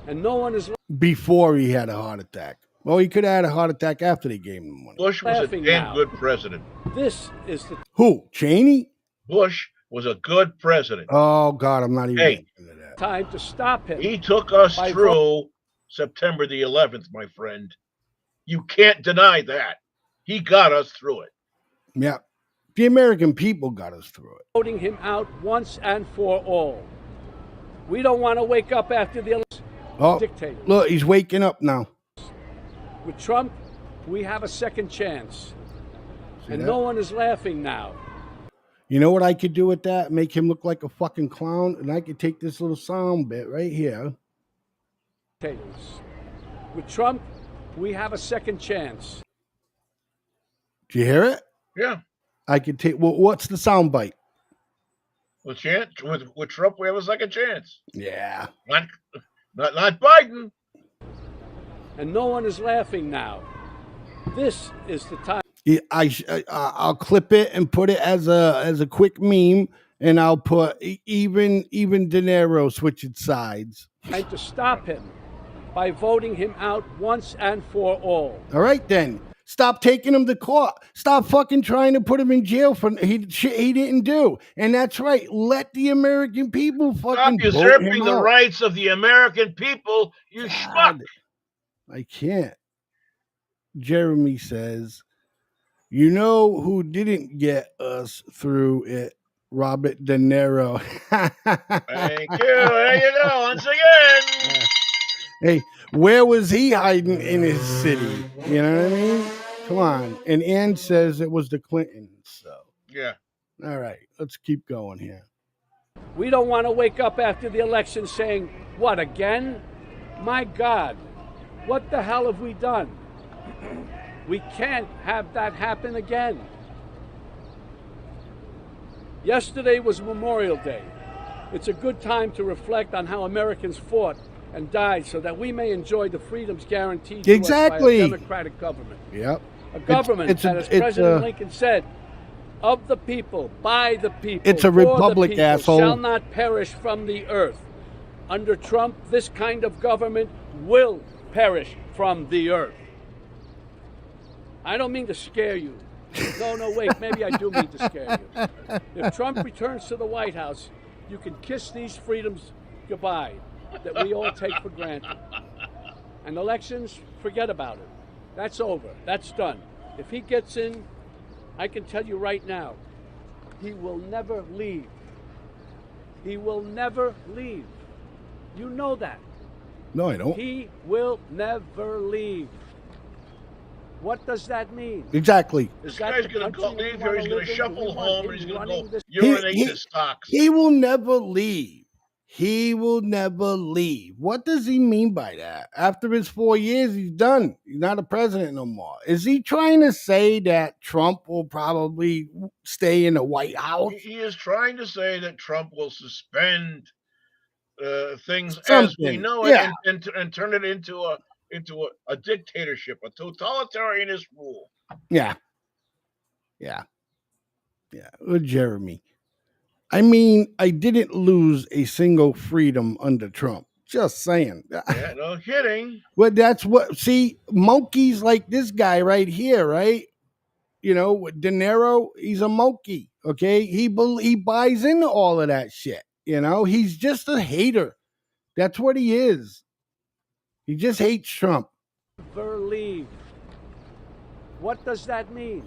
And no one is... Before he had a heart attack. Well, he could have had a heart attack after they gave him the money. Bush was a damn good president. This is the... Who? Cheney? Bush was a good president. Oh, God, I'm not even into that. Time to stop him. He took us through September the 11th, my friend. You can't deny that. He got us through it. Yeah. The American people got us through it. Voting him out once and for all. We don't want to wake up after the election. Dictator. Look, he's waking up now. With Trump, we have a second chance. And no one is laughing now. You know what I could do with that? Make him look like a fucking clown, and I could take this little sound bit right here. With Trump, we have a second chance. Do you hear it? Yeah. I could take. Well, what's the sound bite? With Trump, we have a second chance. Yeah. Not Biden. And no one is laughing now. This is the time. I'll clip it and put it as a quick meme, and I'll put even De Niro switching sides. And to stop him by voting him out once and for all. All right, then. Stop taking him to court. Stop fucking trying to put him in jail for shit he didn't do. And that's right. Let the American people fucking stop usurping the rights of the American people, you schmuck. I can't. Jeremy says, you know who didn't get us through it? Robert De Niro. Thank you. There you go. Once again. Hey, where was he hiding in his city? You know what I mean? Come on. And Ann says it was the Clintons. So yeah. All right. Let's keep going here. We don't want to wake up after the election saying, what, again? My God, what the hell have we done? We can't have that happen again. Yesterday was Memorial Day. It's a good time to reflect on how Americans fought and died so that we may enjoy the freedoms guaranteed to us by a democratic government. Yep. A government that, as President Lincoln said, of the people, by the people, it's a republic, asshole. Shall not perish from the earth. Under Trump, this kind of government will perish from the earth. I don't mean to scare you. No, wait, maybe I do mean to scare you. If Trump returns to the White House, you can kiss these freedoms goodbye that we all take for granted. And elections, forget about it. That's over. That's done. If he gets in, I can tell you right now, he will never leave. He will never leave. You know that. No, I don't. He will never leave. What does that mean? Exactly. This guy's going to leave here. He's going to shuffle home and he's going to go urinate his socks. He will never leave. He will never leave. What does he mean by that? After his 4 years, he's done. He's not a president no more. Is he trying to say that Trump will probably stay in the White House? He is trying to say that Trump will suspend things as we know it and turn it into a dictatorship, a totalitarianist rule. Yeah. Yeah. Yeah, Jeremy. I mean, I didn't lose a single freedom under Trump. Just saying. Yeah, no kidding. Well, that's what. See, monkeys like this guy right here, right? You know, De Niro, he's a monkey. Okay, he buys into all of that shit. You know, he's just a hater. That's what he is. He just hates Trump. Never leave. What does that mean?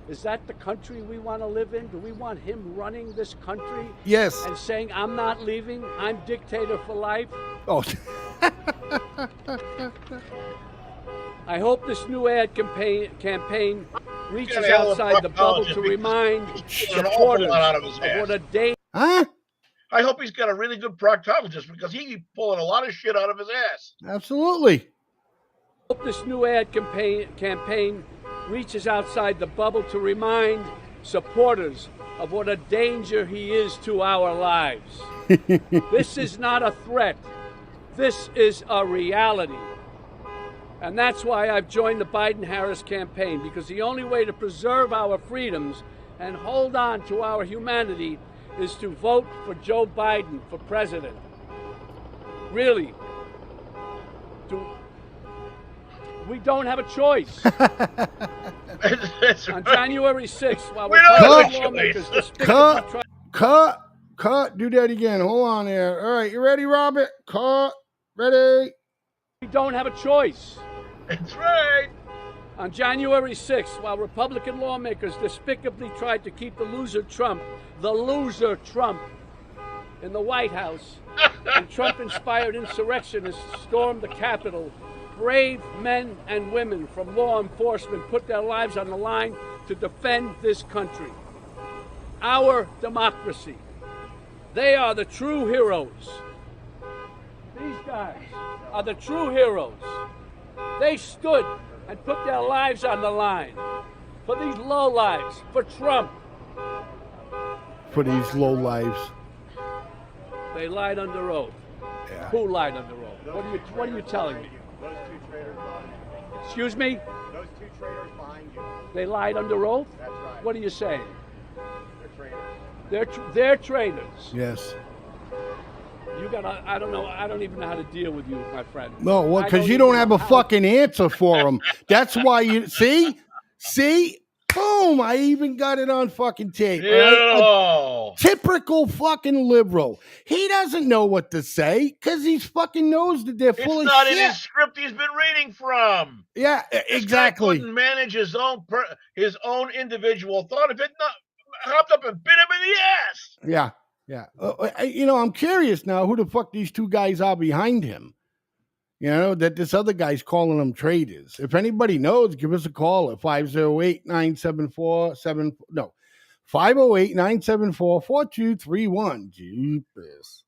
Is that the country we want to live in? Do we want him running this country? Yes. And saying, I'm not leaving, I'm dictator for life? Oh. I hope this new ad campaign reaches Get a hell of a outside the bubble proctologist to because remind he's pulling an awful supporters lot out of his of ass. what a day. Huh? I hope he's got a really good proctologist because he's pulling a lot of shit out of his ass. Absolutely. I hope this new ad campaign reaches outside the bubble to remind supporters of what a danger he is to our lives. This is not a threat. This is a reality. And that's why I've joined the Biden-Harris campaign, because the only way to preserve our freedoms and hold on to our humanity is to vote for Joe Biden for president. Really. We don't have a choice. On January 6th, while We don't have a lawmakers choice. Cut. Do that again. Hold on there. All right, you ready, Robert? Cut. Ready? we don't have a choice. That's right. On January 6th, while Republican lawmakers despicably tried to keep the loser Trump, in the White House, and Trump-inspired insurrectionists stormed the Capitol, brave men and women from law enforcement put their lives on the line to defend this country. Our democracy. They are the true heroes. These guys are the true heroes. They stood and put their lives on the line for these lowlives, for Trump. For these low lives. They lied under oath. Yeah. Who lied under oath? What are you telling me? Those two traitors behind you. Excuse me? Those two traitors behind you. They lied under oath? That's right. What are you saying? They're traitors. They're traitors. Yes. You gotta, I don't even know how to deal with you, my friend. No, well, I because you even don't know have a how- fucking answer for them. That's why you see, boom! I even got it on fucking tape. Right? Yeah. Typical fucking liberal. He doesn't know what to say because he fucking knows that they're full It's of not shit. in his script he's been reading from. Yeah, This guy exactly. couldn't manage his own individual thought if it not hopped up and bit him in the ass. Yeah. I'm curious now who the fuck these two guys are behind him. You know, that this other guy's calling them traitors. If anybody knows, give us a call at 508-974-4231. Jeepers.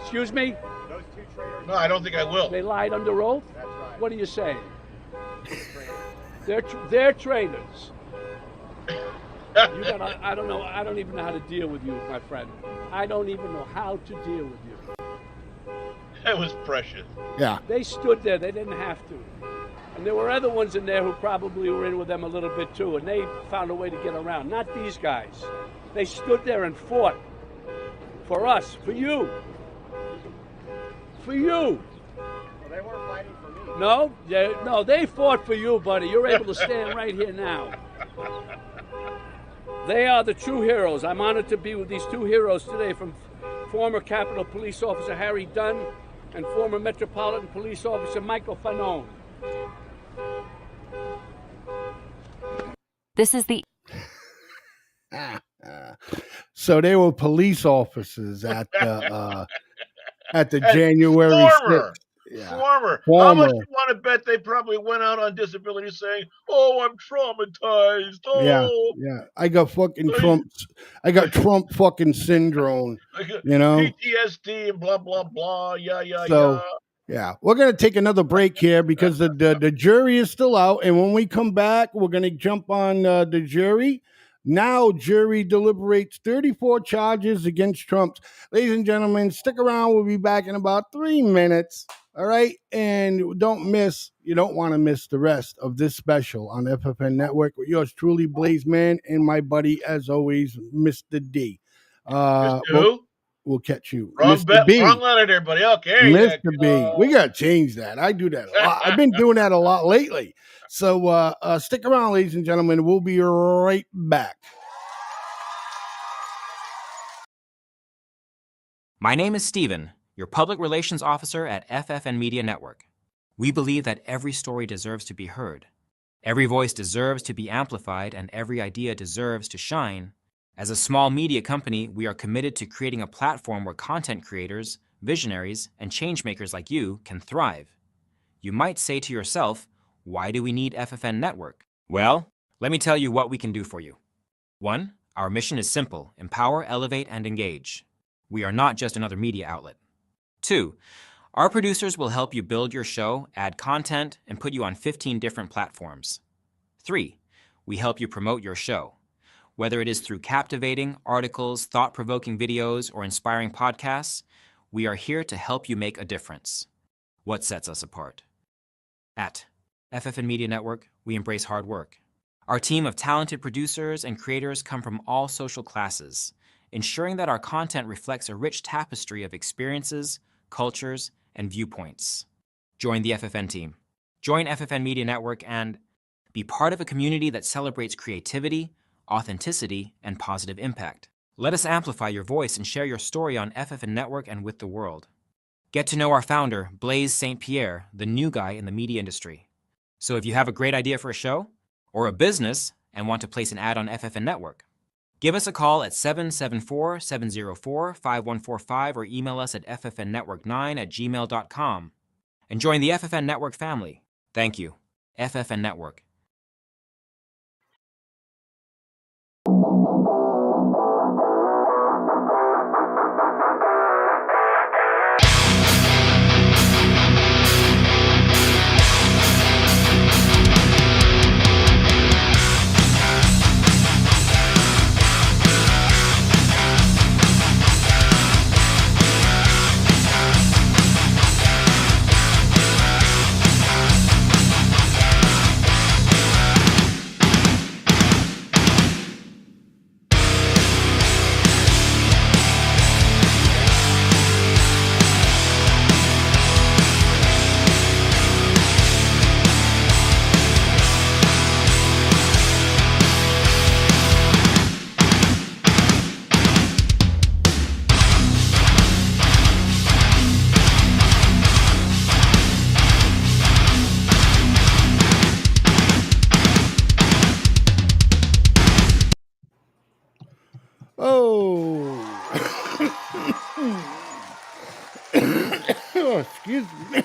Excuse me? Those two traitors. No, I don't think I will. They lied under oath? That's right. What are you saying? They're traitors. You gotta, I don't even know how to deal with you, my friend. I don't even know how to deal with you. That was precious. Yeah. They stood there, they didn't have to. And there were other ones in there who probably were in with them a little bit too, and they found a way to get around. Not these guys. They stood there and fought. For us, for you. For you. Well, they weren't fighting for me. No, they fought for you, buddy. You're able to stand right here now. They are the true heroes. I'm honored to be with these two heroes today, from former Capitol Police Officer Harry Dunn and former Metropolitan Police Officer Michael Fanone. This is the So they were police officers at the January 6th. Yeah. Former. How Former. much you want to bet they probably went out on disability saying, "Oh, I'm traumatized." Oh, Yeah. I got Trump fucking syndrome. I got You know? PTSD and blah blah blah. Yeah. So, yeah, we're gonna take another break here because the jury is still out, and when we come back, we're gonna jump on the jury. Now jury deliberates 34 charges against Trump. Ladies and gentlemen, stick around. We'll be back in about 3 minutes. All right. And you don't want to miss the rest of this special on FFN Network with yours truly, Blaze Man, and my buddy, as always, Mr. D. We'll catch you. Wrong Mr. bet, B. wrong letter there, buddy. Okay. Mr. B. We got to change that. I do that a lot. I've been doing that a lot lately. So stick around, ladies and gentlemen. We'll be right back. My name is Steven, your public relations officer at FFN Media Network. We believe that every story deserves to be heard. Every voice deserves to be amplified, and every idea deserves to shine. As a small media company, we are committed to creating a platform where content creators, visionaries, and changemakers like you can thrive. You might say to yourself, why do we need FFN Network? Well, let me tell you what we can do for you. 1. Our mission is simple: empower, elevate, and engage. We are not just another media outlet. 2. Our producers will help you build your show, add content, and put you on 15 different platforms. 3. We help you promote your show. Whether it is through captivating articles, thought-provoking videos, or inspiring podcasts, we are here to help you make a difference. What sets us apart? At FFN Media Network, we embrace hard work. Our team of talented producers and creators come from all social classes, ensuring that our content reflects a rich tapestry of experiences, cultures, and viewpoints. Join the FFN team. Join FFN Media Network and be part of a community that celebrates creativity, authenticity, and positive impact. Let us amplify your voice and share your story on FFN Network and with the world. Get to know our founder, Blaze St. Pierre, the new guy in the media industry. So if you have a great idea for a show or a business and want to place an ad on FFN Network, give us a call at 774-704-5145 or email us at ffnnetwork9@gmail.com. And join the FFN Network family. Thank you. FFN Network. Oh, excuse me.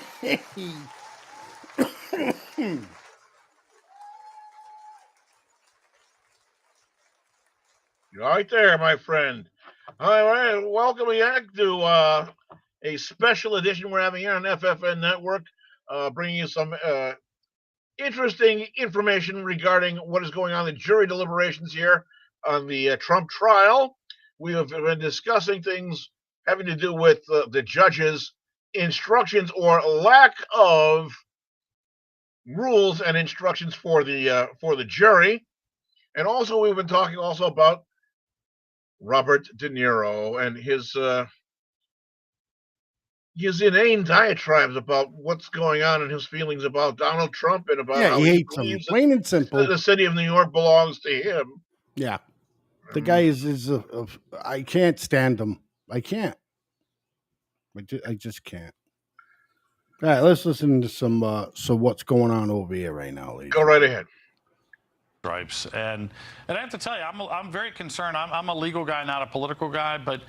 You're right there, my friend. All right, welcome back to a special edition we're having here on FFN Network, bringing you some interesting information regarding what is going on in the jury deliberations here on the Trump trial. We have been discussing things having to do with the judge's instructions or lack of rules and instructions for the jury, and also we've been talking also about Robert De Niro and his inane diatribes about what's going on and his feelings about Donald Trump and about how he hates him. believes Plain and simple. the city of New York belongs to him. Yeah. The guy is I can't stand him. I can't. I just can't. All right, let's listen to some so what's going on over here right now, ladies. Go right ahead. Stripes. And I have to tell you, I'm very concerned. I'm a legal guy, not a political guy, but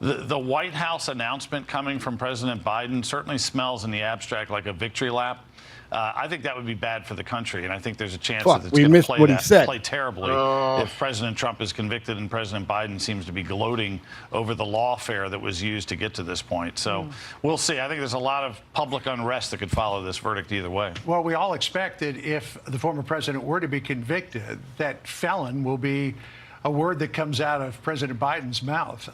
the White House announcement coming from President Biden certainly smells in the abstract like a victory lap. I think that would be bad for the country, and I think there's a chance that it's going to play terribly if President Trump is convicted and President Biden seems to be gloating over the lawfare that was used to get to this point. So we'll see. I think there's a lot of public unrest that could follow this verdict either way. Well, we all expect that if the former president were to be convicted, that felon will be a word that comes out of President Biden's mouth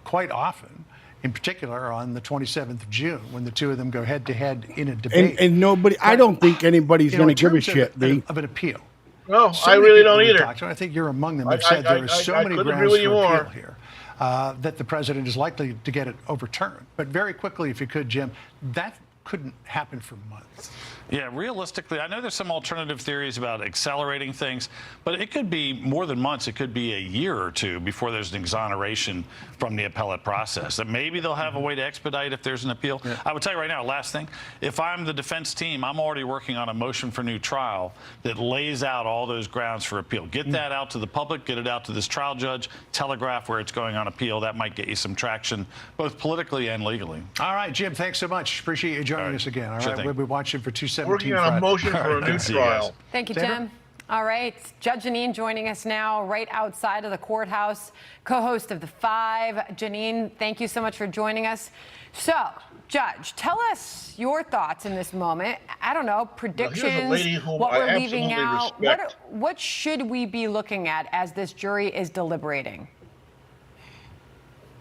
quite often, in particular on the 27th of June, when the two of them go head-to-head in a debate. And nobody, I don't think anybody's going to give a shit, of an appeal. No, So I many really people don't we either. talked to, and I think you're among them, have said there are so many couldn't grounds agree for with you appeal more. here that the president is likely to get it overturned. But very quickly, if you could, Jim, that couldn't happen for months. Yeah, realistically, I know there's some alternative theories about accelerating things, but it could be more than months. It could be a year or two before there's an exoneration from the appellate process. That maybe they'll have a way to expedite if there's an appeal. Yeah. I would tell you right now, last thing, if I'm the defense team, I'm already working on a motion for new trial that lays out all those grounds for appeal. Get that out to the public, get it out to this trial judge, telegraph where it's going on appeal. That might get you some traction, both politically and legally. All right, Jim, thanks so much. Appreciate you joining us again. All right, we'll be watching for 217 Working on Friday. a motion for a new trial. Thank you, Sandra? Tim. All right. Judge Janine joining us now right outside of the courthouse, co-host of The Five. Janine, thank you so much for joining us. So, Judge, tell us your thoughts in this moment. I don't know, predictions, what we're leaving out. What should we be looking at as this jury is deliberating?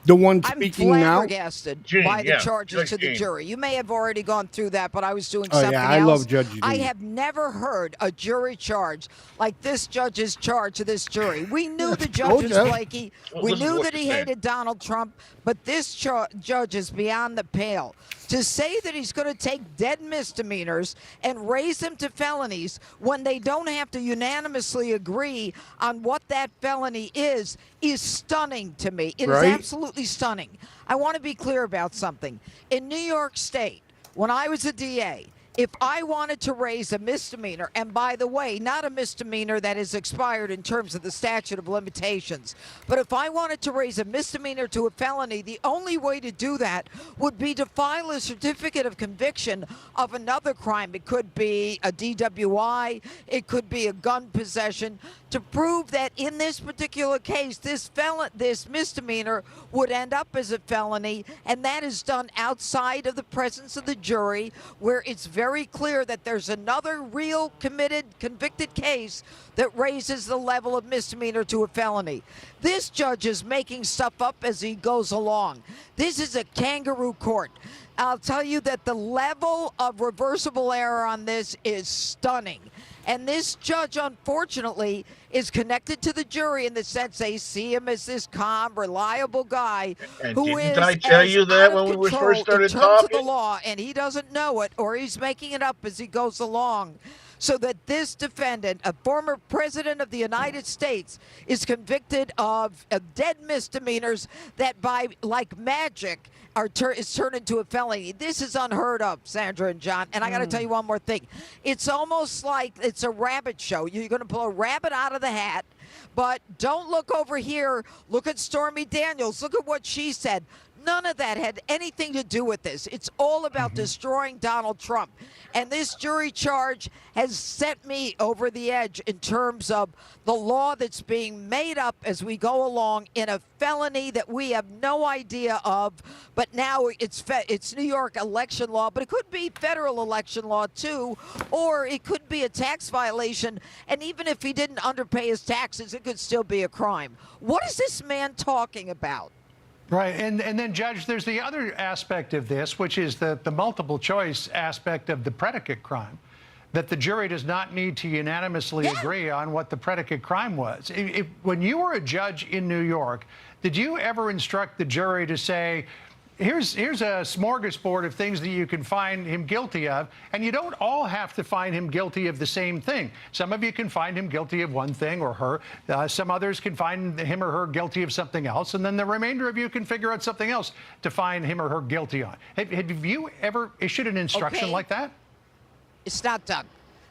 The one speaking I'm now? flabbergasted by the charges to the jury. You may have already gone through that, but I was doing something else. I love Judge I Janine. have never heard a jury charge like this judge's charge to this jury. We knew the judge was flaky. We knew that he hated Donald Trump, but this judge is beyond the pale. To say that he's going to take dead misdemeanors and raise them to felonies when they don't have to unanimously agree on what that felony is stunning to me. It is absolutely stunning. I want to be clear about something. In New York State, when I was a DA, if I wanted to raise a misdemeanor, and by the way, not a misdemeanor that is expired in terms of the statute of limitations, but if I wanted to raise a misdemeanor to a felony, the only way to do that would be to file a certificate of conviction of another crime. It could be a DWI, it could be a gun possession, to prove that in this particular case, this misdemeanor would end up as a felony, and that is done outside of the presence of the jury, where it's very clear that there's another real convicted case that raises the level of misdemeanor to a felony. This judge is making stuff up as he goes along. This is a kangaroo court. I'll tell you that the level of reversible error on this is stunning. And this judge, unfortunately, is connected to the jury in the sense they see him as this calm, reliable guy who is didn't I tell you that when we first started in terms of talking? the law, and he doesn't know it, or he's making it up as he goes along. So that this defendant, a former president of the United States, is convicted of dead misdemeanors that by like magic is turned into a felony. This is unheard of, Sandra and John. And I got to tell you one more thing. It's almost like it's a rabbit show. You're going to pull a rabbit out of the hat, but don't look over here. Look at Stormy Daniels. Look at what she said. None of that had anything to do with this. It's all about destroying Donald Trump. And this jury charge has set me over the edge in terms of the law that's being made up as we go along in a felony that we have no idea of. But now it's New York election law, but it could be federal election law too, or it could be a tax violation. And even if he didn't underpay his taxes, it could still be a crime. What is this man talking about? Right, and then, Judge, there's the other aspect of this, which is the multiple choice aspect of the predicate crime, that the jury does not need to unanimously agree on what the predicate crime was. When you were a judge in New York, did you ever instruct the jury to say, here's a smorgasbord of things that you can find him guilty of, and you don't all have to find him guilty of the same thing. Some of you can find him guilty of one thing or her. Some others can find him or her guilty of something else, and then the remainder of you can figure out something else to find him or her guilty on. Have you ever issued an instruction like that? It's not done.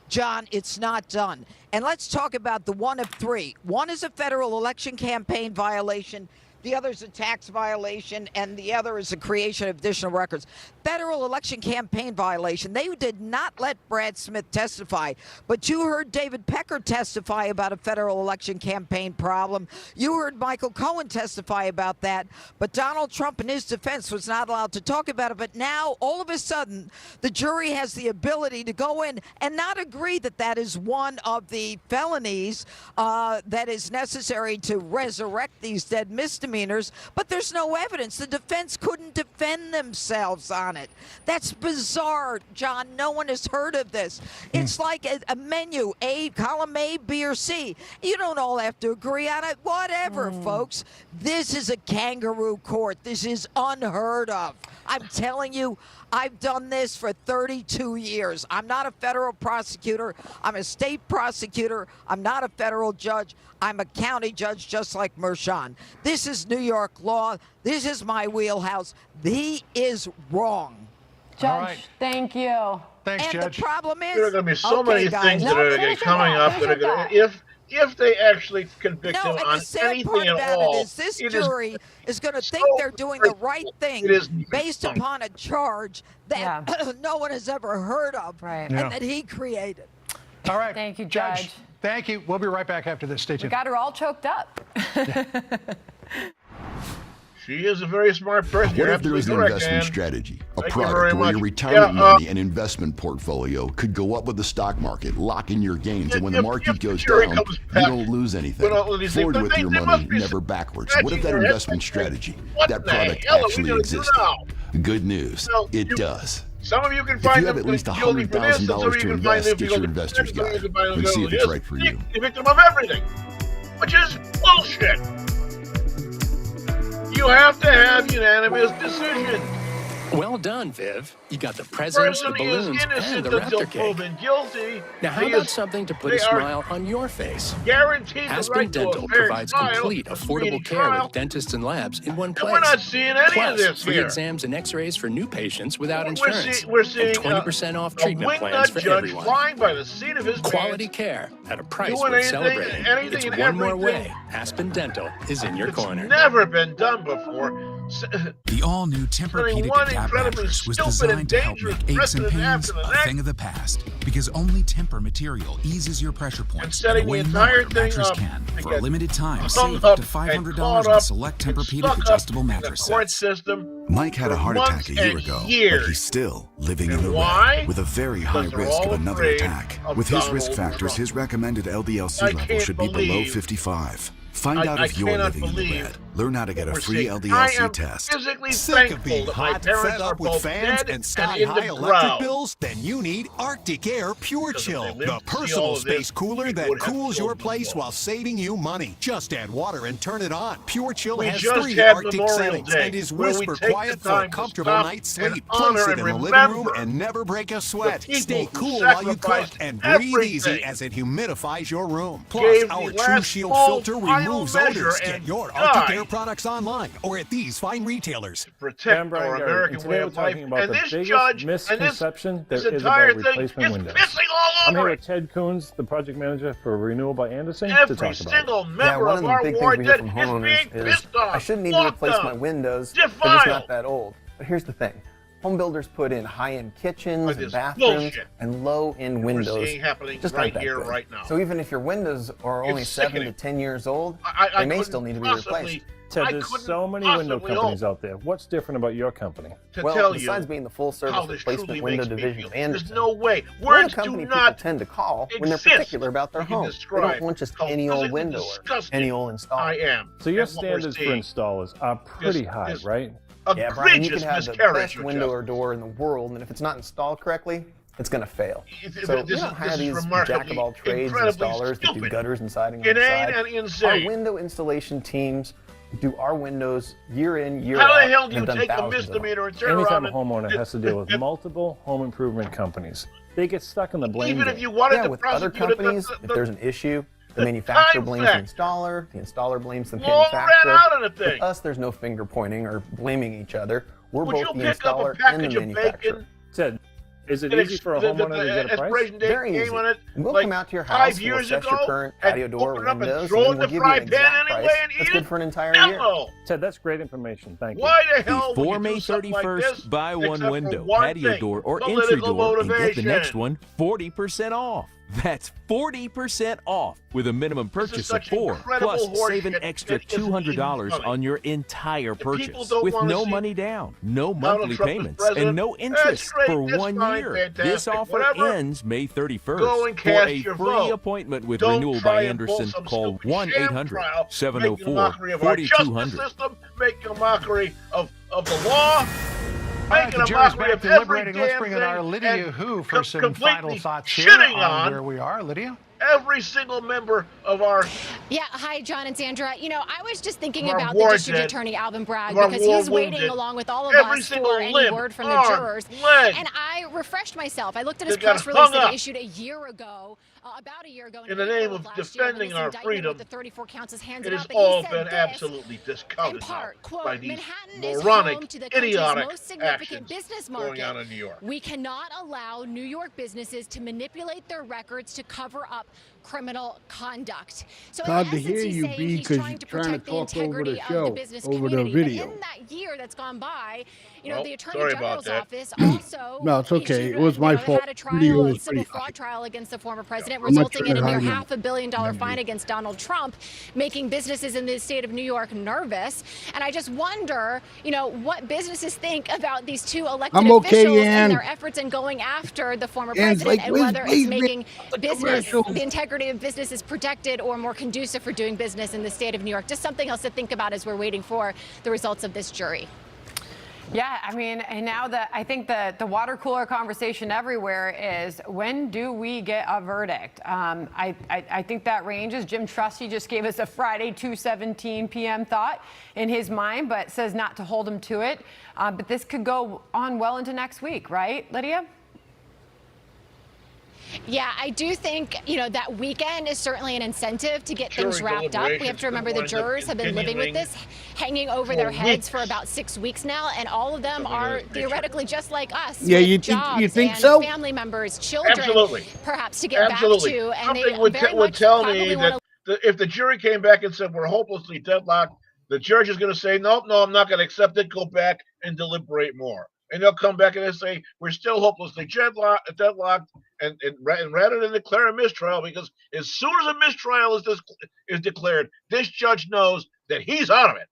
John, it's not done. And let's talk about the one of three. One is a federal election campaign violation. the other is a tax violation, and the other is the creation of additional records. Federal election campaign violation. They did not let Brad Smith testify, but you heard David Pecker testify about a federal election campaign problem. You heard Michael Cohen testify about that, but Donald Trump in his defense was not allowed to talk about it. But now, all of a sudden, the jury has the ability to go in and not agree that that is one of the felonies that is necessary to resurrect these dead misdemeanors, but there's no evidence. The defense couldn't defend themselves on it. That's bizarre, John. No one has heard of this. It's like a menu, column A, B, or C. You don't all have to agree on it. Whatever, folks. This is a kangaroo court. This is unheard of. I'm telling you, I've done this for 32 years. I'm not a federal prosecutor. I'm a state prosecutor. I'm not a federal judge. I'm a county judge, just like Mershon. This is New York law. This is my wheelhouse. He is wrong. Judge, thank you. Thanks, and Judge. the problem is, There are going to be so many things that are going to be coming up that are going to, if they actually convict him on anything at all, this jury is going to think they're doing the right thing based upon a charge that no one has ever heard of and that he created. All right. Thank you, Judge. Thank you. We'll be right back after this. Stay tuned. We got her all choked up. She is a very smart person. What if there is an investment strategy, a product where your retirement money and investment portfolio could go up with the stock market, lock in your gains, and when the market goes down, you don't lose anything. Forward with your money, never backwards. What if that investment strategy, that product actually existed? Good news, it does. Some of you can If find you have at least $100,000 to invest, get your investor's guide and see if it's right for you. The victim of everything, which is bullshit. You have to have unanimous decision. Well done, Viv. You got the presents, the balloons, and the raptor cake. Guilty. Now, how about something to put a smile on your face? Guaranteed Aspen Dental provides complete, affordable care with dentists and labs in one place. We're not seeing any of this free here. exams and x-rays for new patients without insurance. We're seeing and 20% off treatment plans for everyone. Flying by the seat of his Quality care at a price worth celebrating. It's one more way. Aspen Dental is in your corner. Never been done before. The all-new Tempur-Pedic Adapt mattress was designed to help make aches and pains a thing of the past, because only Tempur material eases your pressure points in a way no other mattress can. For a limited time, save up to $500 on select Tempur-Pedic adjustable mattress sets. Mike had a heart attack a year ago, but he's still living in the red with a very high risk of another attack. With his risk factors, his recommended LDL-C level should be below 55. Find out if you're living in the red. Learn how to get a free LDL-C test. Sick of being hot, fed up with fans and sky-high electric bills? Then you need Arctic Air Pure Chill, the personal space cooler that cools your place while saving you money. Just add water and turn it on. Pure Chill has 3 Arctic settings and is whisper quiet for a comfortable night's sleep. Place it in the living room and never break a sweat. Stay cool while you cook and breathe easy as it humidifies your room. Plus, our True Shield filter removes odors. Get your Arctic Air products online or at these fine retailers. Protect our American way of life. And this judge misconception this there is entire about thing replacement is windows. pissing all I'm over here it. with Ted Coons, the project manager for Renewal by Anderson, to Every talk about single it. member one of of our the big ward things we hear that from is homeowners being is, pissed off. I shouldn't need to replace my windows because it's not that old. But here's the thing. Home builders put in high-end kitchens and bathrooms and low-end windows just right aren't that here, good. right now. So even if your windows are only 7 to 10 years old, they may still need to be replaced. Ted, there's so many window companies out there. What's different about your company? Well, besides being the full-service replacement window division of Anderson, there's no way. we're Words the company do people not tend to call when they're exist. particular about their home. They don't want just any old window or any old install. I am. So your And what we're standards for seeing installers are pretty high, right? Yeah, Brian, you can have the miscarriage, best window or door in the world, and if it's not installed correctly, it's going to fail. So we don't hire these jack-of-all-trades installers that do gutters and siding on the side. And insane. Our window installation teams do our windows year in, year How out. the hell do you and have take done a thousands of them. misdemeanor and turn Anytime around a homeowner has to deal with multiple home improvement companies, they get stuck in the blame Even game. if you wanted to with other prosecute it, companies, if there's an issue, the manufacturer blames the installer blames the manufacturer. Out of the thing. With us, there's no finger pointing or blaming each other. We're Would both you the pick up a installer and package the of manufacturer. bacon? Ted, Is it easy for a homeowner to get a price? Expiration date Very came easy. on it We'll like come out to your 5 house. We'll years assess ago. your current patio door open it up windows, and throw it in we'll the give fry you an pan exact anyway price and eat that's it. good for an entire year. No. Ted, that's great information. Thank you. Why the hell would Before you May do something 31st, like this, buy one except for window, one patio thing, door, or entry political door and get the motivation. next one 40% off. That's 40% off with a minimum purchase of 4, plus save an extra $200 on your entire purchase with no money down, no monthly payments, and no interest for 1 year. Fantastic. This offer Whatever. ends May 31st. Go and For cast a your free vote. appointment with Don't Renewal try by and pull Anderson, some call stupid sham trial, making a mockery of our justice 1-800-704-4200. system, making a mockery of the law. All right, Making the a jury's mockery back of deliberating. every Let's damn bring in thing our Lydia and Who for some final completely thoughts here shitting on on where we are. Lydia? every single member of our Yeah, hi, John and Sandra. You know, I was just thinking Our about the war district dead. attorney, Alvin Bragg, Our because war he's waiting wounded. along with all of Every us single for any limb, word from arm, the jurors. leg. And I refreshed myself. I looked at his They got press release hung that up. he issued a year ago, about a year ago. in the name of defending our freedom. The 34 counts is It handed has out, but he all said been this, absolutely discounted in part, now quote, by these Manhattan is moronic, home to the country's idiotic most significant actions business going market. on in New York. We cannot allow New York businesses to manipulate their records to cover up criminal conduct. So It's in hard to essence, hear he's you, saying B, he's because trying you're to trying to protect the talk over the integrity of show, the business over the community. video. But in that year that's gone by, you know, Well, the Attorney sorry about General's that. office also No, it's okay. issued It was my fault. had a Video trial, was a civil pretty fraud high. trial against the former president, How much resulting in a high near number? $500 million fine against Donald Trump, making businesses in the state of New York nervous. And I just wonder, you know, what businesses think about these two elected I'm okay, officials Ann. and their efforts in going after the former Ann's president, like, and "Where's whether it's Blaze making the business, commercials?" the integrity of business is protected or more conducive for doing business in the state of New York. Just something else to think about as we're waiting for the results of this jury. Yeah, I mean, and now I think the water cooler conversation everywhere is, when do we get a verdict? I think that ranges. Jim Trusty just gave us a Friday 2:17 p.m. thought in his mind, but says not to hold him to it. But this could go on well into next week, right, Lydia? Yeah, I do think, you know, that weekend is certainly an incentive to get things wrapped up. We have to remember the jurors have been living with this hanging over their heads for about 6 weeks now, and all of them are theoretically just like us. Yeah, with you jobs think and so? family members, children, Absolutely. perhaps to get Absolutely. back to, and Something they would, very would much tell probably me want that if the jury came back and said we're hopelessly deadlocked, the judge is going to say, nope, no, I'm not going to accept it. Go back and deliberate more. And they'll come back and they'll say, we're still hopelessly deadlocked, and rather than declare a mistrial, because as soon as a mistrial is declared, this judge knows that he's out of it.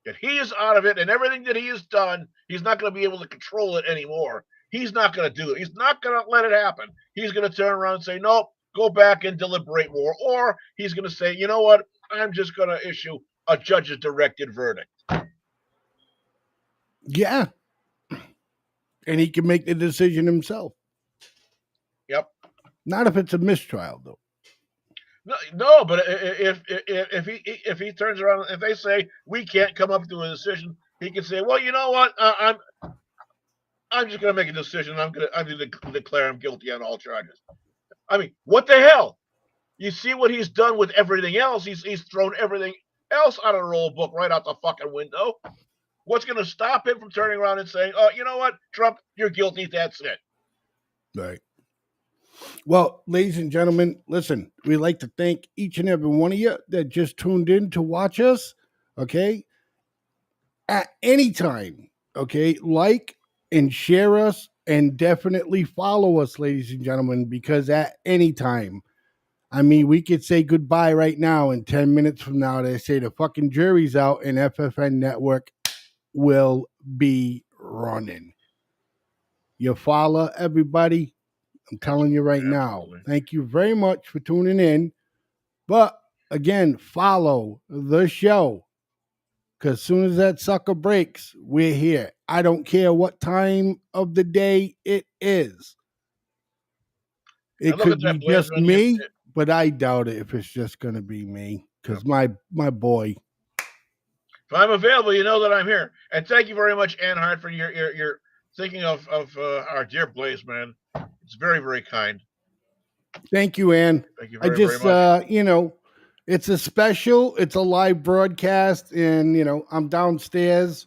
That he is out of it, and everything that he has done, he's not going to be able to control it anymore. He's not going to do it. He's not going to let it happen. He's going to turn around and say, nope, go back and deliberate more. Or he's going to say, you know what, I'm just going to issue a judge's directed verdict. Yeah. And he can make the decision himself. Yep. Not if it's a mistrial, though. No, but if he turns around, if they say we can't come up to a decision, he can say, well, you know what, I'm just going to make a decision. I'm going to declare him guilty on all charges. I mean, what the hell? You see what he's done with everything else? He's thrown everything else out of the roll book right out the fucking window. What's going to stop him from turning around and saying, oh, you know what, Trump, you're guilty, that's it. Right. Well, ladies and gentlemen, listen, we'd like to thank each and every one of you that just tuned in to watch us, okay? At any time, okay? Like and share us, and definitely follow us, ladies and gentlemen, because at any time, I mean, we could say goodbye right now, and 10 minutes from now, they say the fucking jury's out and FFN Network will be running. You follow, everybody? I'm telling you right now. Thank you very much for tuning in. But again, follow the show. Because as soon as that sucker breaks, we're here. I don't care what time of the day it is. It could be just me, but I doubt it if it's just going to be me. Because my boy. If I'm available, you know that I'm here. And thank you very much, Ann Hart, for your thinking of our dear Blaze, man. It's very, very kind. Thank you, Ann. Thank you very, very much. You know, it's a special. It's a live broadcast, and, you know, I'm downstairs,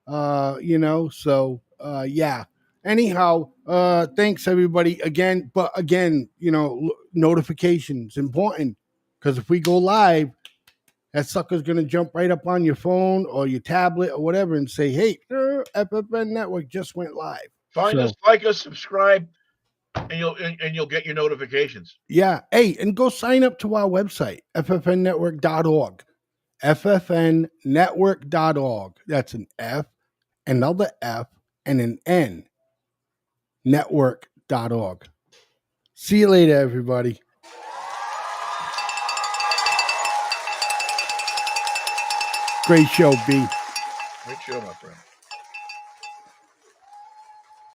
you know, so, yeah. anyhow, thanks everybody again. But again, notifications important, because if we go live, that sucker's gonna jump right up on your phone or your tablet or whatever and say, "Hey, FFN Network just went live." Find us, like us, subscribe, and you'll get your notifications. Yeah. Hey, and go sign up to our website, ffnnetwork.org. ffnnetwork.org. That's an F, another F, and an N. Network.org. See you later, everybody. Great show, B. Great show, my friend.